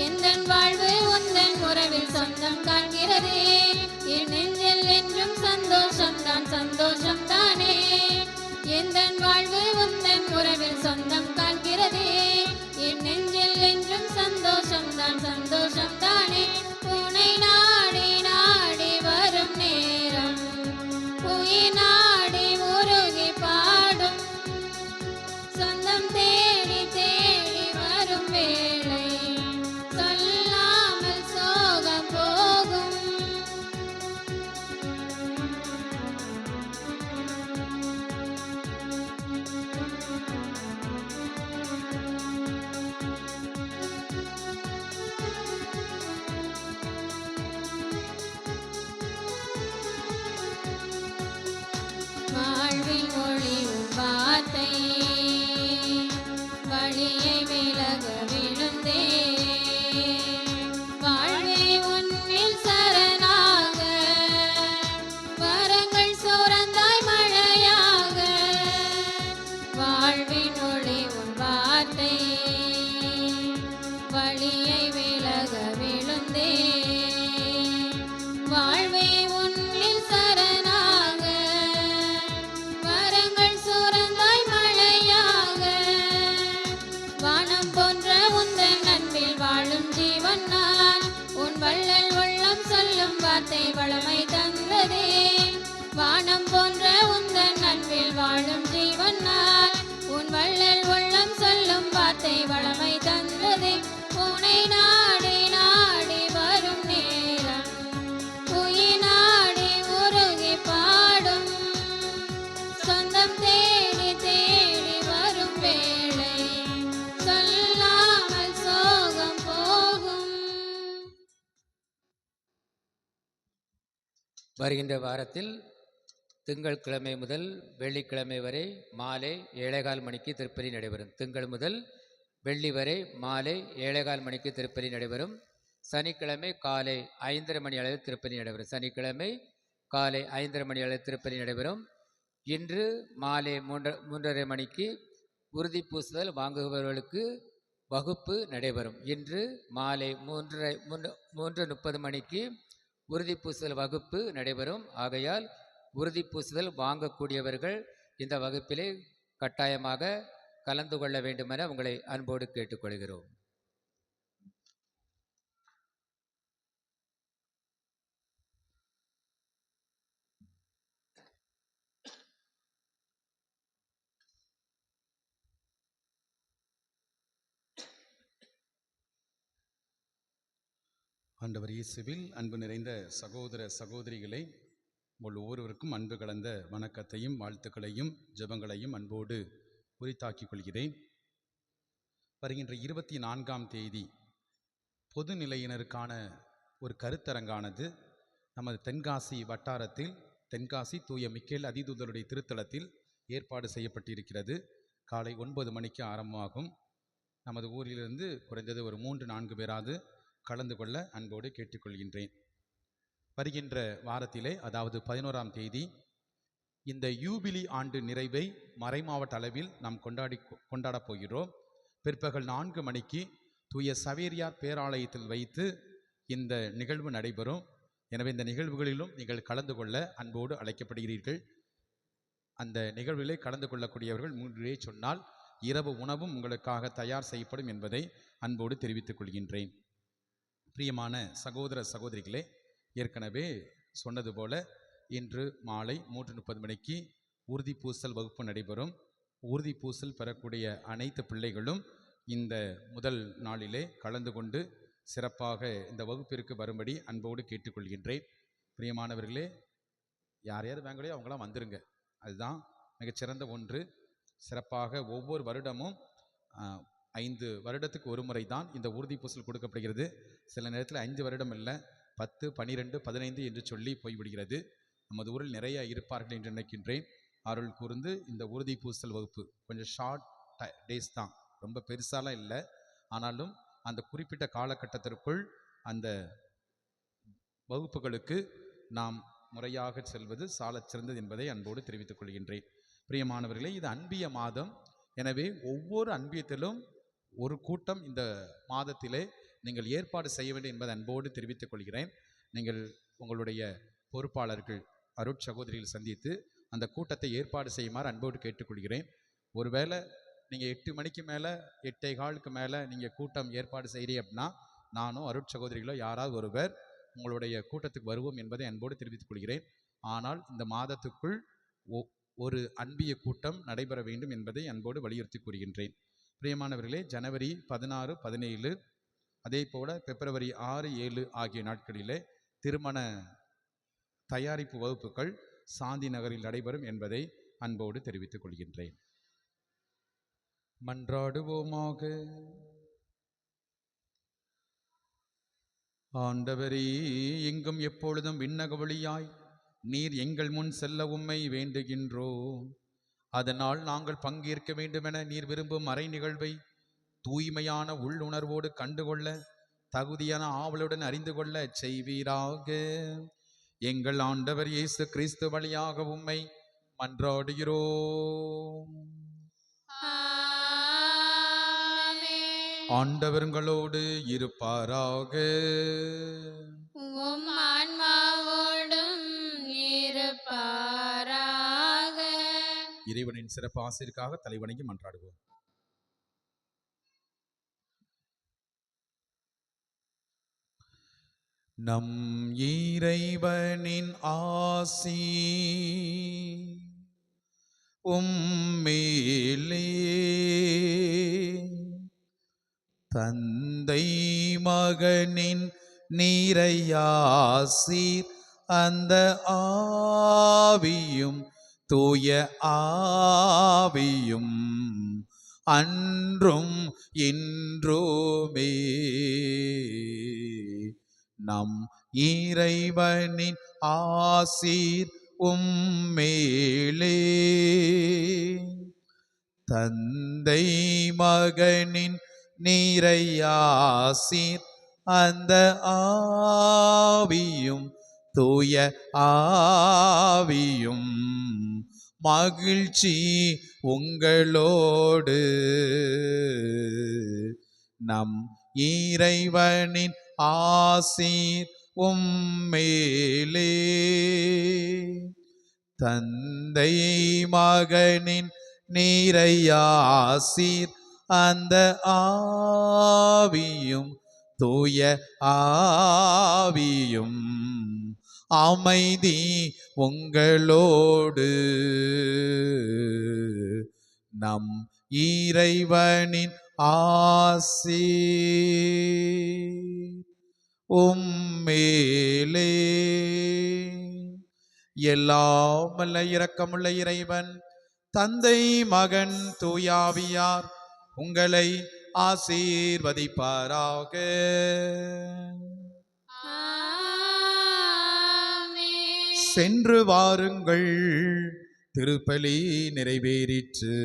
எந்தன் வாழ்வு உந்தன் உறவில் சொந்தம் காண்கிறதே என் நெஞ்சில் என்றும் சந்தோஷம் தான் சந்தோஷம் தானே எந்தன் வாழ்வு உந்தன் உறவில் சொந்தம் காண்கிறதே என் நெஞ்சில் என்றும் சந்தோஷம் தான் சந்தோஷம் தானே உனை நாடி நாடி வரும் நேரம் உயிர் நாடி உருகி பாடும் சொந்தம் தேடி தேடி வரும் வேளை சொல்லாமல் சோகம் போகும் வாழ்வில் ஒளியும் வார்த்தை வழியை விலக விழுந்தே வாழ்வே உன்னில் சரணாக வரங்கள் சுரந்தாய் மழையாக வாழ்வின் ஒளி உன் வார்த்தை வழியை விலக விழுந்தே வாழ்வே உன்னில் சரணாக வரங்கள் சுரந்தாய் மழையாக வானம் போன்ற உந்தன் அன்பில் வாழும் ஜீவன் நான் உன் வள்ளல் உள்ளம் சொல்லும் வார்த்தை வளமை தந்ததே வானம் போன்ற உந்தன் அன்பில் வாழும் ஜீவன் நான் உன் வள்ளல் உள்ளம் சொல்லும் வார்த்தை வளமை தந்ததே உனை நாடி நாடி வரும் நேரம் உயிர் நாடி உருகி பாடும் சொந்தம் தேடி தேடி வரும் வேளை சொல்லாமல் சோகம் போகும் வருகின்ற வாரத்தில் திங்கட்கிழமை முதல் வெள்ளிக்கிழமை வரை மாலை 7:15 மணிக்கு திருப்பலி நடைபெறும். திங்கள் முதல் வெள்ளி வரை மாலை 7:15 மணிக்கு திருப்பலி நடைபெறும். சனிக்கிழமை காலை 5:30 மணி அளவில் திருப்பலி நடைபெறும். சனிக்கிழமை காலை 5:30 மணி அளவில் திருப்பலி நடைபெறும். இன்று மாலை 3:30 மணிக்கு உறுதி பூசுதல் வாங்குபவர்களுக்கு வகுப்பு நடைபெறும். இன்று மாலை 3:30 மணிக்கு உறுதி பூசுதல் வகுப்பு நடைபெறும். ஆகையால் உறுதி பூசுதல் வாங்கக்கூடியவர்கள் இந்த வகுப்பிலே கட்டாயமாக கலந்து கொள்ள வேண்டுமென உங்களை அன்போடு கேட்டுக்கொள்கிறோம். ஆண்டவர் இயேசுவில் அன்பு நிறைந்த சகோதர சகோதரிகளை உங்கள் ஒவ்வொருவருக்கும் அன்பு கலந்த வணக்கத்தையும் வாழ்த்துக்களையும் ஜெபங்களையும் அன்போடு உரித்தாக்கிக் கொள்கிறேன். வருகின்ற 24ஆம் தேதி பொதுநிலையினருக்கான ஒரு கருத்தரங்கானது நமது தென்காசி வட்டாரத்தில் தென்காசி தூய மிக்கேல் அதிதூதருடைய திருத்தலத்தில் ஏற்பாடு செய்யப்பட்டிருக்கிறது. காலை 9 மணிக்கு ஆரம்பமாகும். நமது ஊரிலிருந்து குறைந்தது ஒரு 3-4 பேராது கலந்து கொள்ள அன்போடு கேட்டுக்கொள்கின்றேன். வருகின்ற வாரத்திலே, அதாவது 11ஆம் தேதி, இந்த யூபிலி ஆண்டு நிறைவை மறைமாவட்ட அளவில் நாம் கொண்டாடப் போகிறோம். பிற்பகல் 4 மணிக்கு தூய சவேரியார் பேராலயத்தில் வைத்து இந்த நிகழ்வு நடைபெறும். எனவே இந்த நிகழ்வுகளிலும் நீங்கள் கலந்து கொள்ள அன்போடு அழைக்கப்படுகிறீர்கள். அந்த நிகழ்வுகளை கலந்து கொள்ளக்கூடியவர்கள் முன்னே சொன்னால் இரவு உணவும் உங்களுக்காக தயார் செய்யப்படும் என்பதை அன்போடு தெரிவித்துக் கொள்கின்றேன். பிரியமான சகோதர சகோதரிகளே, ஏற்கனவே சொன்னது போல இன்று மாலை 3:30 மணிக்கு உறுதி பூசல் வகுப்பு நடைபெறும். உறுதி பூசல் பெறக்கூடிய அனைத்து பிள்ளைகளும் இந்த முதல் நாளிலே கலந்து கொண்டு சிறப்பாக இந்த வகுப்பிற்கு வரும்படி அன்போடு கேட்டுக்கொள்கின்றேன். பிரியமானவர்களே, யார் யார் வாங்கலையோ அவங்களாம் வந்துருங்க. அதுதான் மிகச்சிறந்த ஒன்று. சிறப்பாக ஒவ்வொரு வருடமும் 5 வருடத்துக்கு ஒரு முறை தான் இந்த உறுதி பூசல் கொடுக்கப்படுகிறது. சில நேரத்தில் 5 வருடம் இல்லை, 10, 12, 15 என்று சொல்லி போய்விடுகிறது. நமது ஊரில் நிறைய இருப்பார்கள் என்று நினைக்கின்றேன். அருள் கூர்ந்து இந்த உறுதி பூசல் வகுப்பு கொஞ்சம் ஷார்ட் டேஸ் தான், ரொம்ப பெருசாலாம் இல்லை. ஆனாலும் அந்த குறிப்பிட்ட காலகட்டத்திற்குள் அந்த வகுப்புகளுக்கு நாம் முறையாக செல்வது சாலச் சிறந்தது என்பதை அன்போடு தெரிவித்துக் கொள்கின்றேன். பிரியமானவர்களே, இது அன்பிய மாதம். எனவே ஒவ்வொரு அன்பியத்திலும் ஒரு கூட்டம் இந்த மாதத்திலே நீங்கள் ஏற்பாடு செய்ய வேண்டும் என்பதை அன்போடு தெரிவித்துக் கொள்கிறேன். நீங்கள் உங்களுடைய பொறுப்பாளர்கள் அருட்சகோதரிகள் சந்தித்து அந்த கூட்டத்தை ஏற்பாடு செய்யுமாறு அன்போடு கேட்டுக்கொள்கிறேன். ஒருவேளை நீங்கள் 8 மணிக்கு மேலே 8:15க்கு மேலே நீங்கள் கூட்டம் ஏற்பாடு செய்கிறீங்க அப்படின்னா நானும் அருட்சகோதரிகளோ யாராவது ஒருவர் உங்களுடைய கூட்டத்துக்கு வருவோம் என்பதை அன்போடு தெரிவித்துக் கொள்கிறேன். ஆனால் இந்த மாதத்துக்குள் ஒரு அன்பிய கூட்டம் நடைபெற வேண்டும் என்பதை அன்போடு வலியுறுத்தி கூறுகின்றேன். பிரியமானவர்களே, ஜனவரி 16, 17 அதே போல பிப்ரவரி 6, 7 ஆகிய நாட்களிலே திருமண தயாரிப்பு வகுப்புகள் சாந்தி நகரில் நடைபெறும் என்பதை அன்போடு தெரிவித்துக் கொள்கின்றேன். மன்றாடுவோமாக. ஆண்டவரே, எங்கும் எப்பொழுதும் விண்ணக வழியாய் நீர் எங்கள் முன் செல்ல உம்மை வேண்டுகின்றோம். அதனால் நாங்கள் பங்கேற்க வேண்டுமென நீர் விரும்பும் மறை நிகழ்வை தூய்மையான உள்ளுணர்வோடு கண்டுகொள்ள தகுதியான ஆவலுடன் அறிந்து கொள்ள செய்வீராக. எங்கள் ஆண்டவர் இயேசு கிறிஸ்து வழியாக உம்மை மன்றாடுகிறோம். ஆண்டவர்களோடு இருப்பாராக. உம் ஆன்மாவோடும் இருப்பாராக. இறைவனின் சிறப்பு ஆசிரியருக்காக தலைவணங்கி மன்றாடுவோம். நம் இறைவனின் ஆசி உம்மேலே தந்தை மகனின் நீரையாசீர் அந்த ஆவியும் தூய ஆவியும் அன்றும் இன்றுமே நம் இறைவனின் ஆசீர் உம்மேலே தந்தை மகனின் நீரையாசீர் அந்த ஆவியும் தூய ஆவியும் மகிழ்ச்சி உங்களோடு. நம் இறைவனின் ஆசீர் உம்மேலே தந்தை மகனின் நீரையாசீர் அந்த ஆவியும் தூய ஆவியும் அமைதி உங்களோடு. நம் இறைவனின் ஆசீர் உம்மேலே. எல்லாம் வல்ல இரக்கமுள்ள இறைவன் தந்தை மகன் தூயாவியார் உங்களை ஆசீர்வதிப்பாராக. சென்று வாருங்கள், திருப்பலி நிறைவேறிற்று.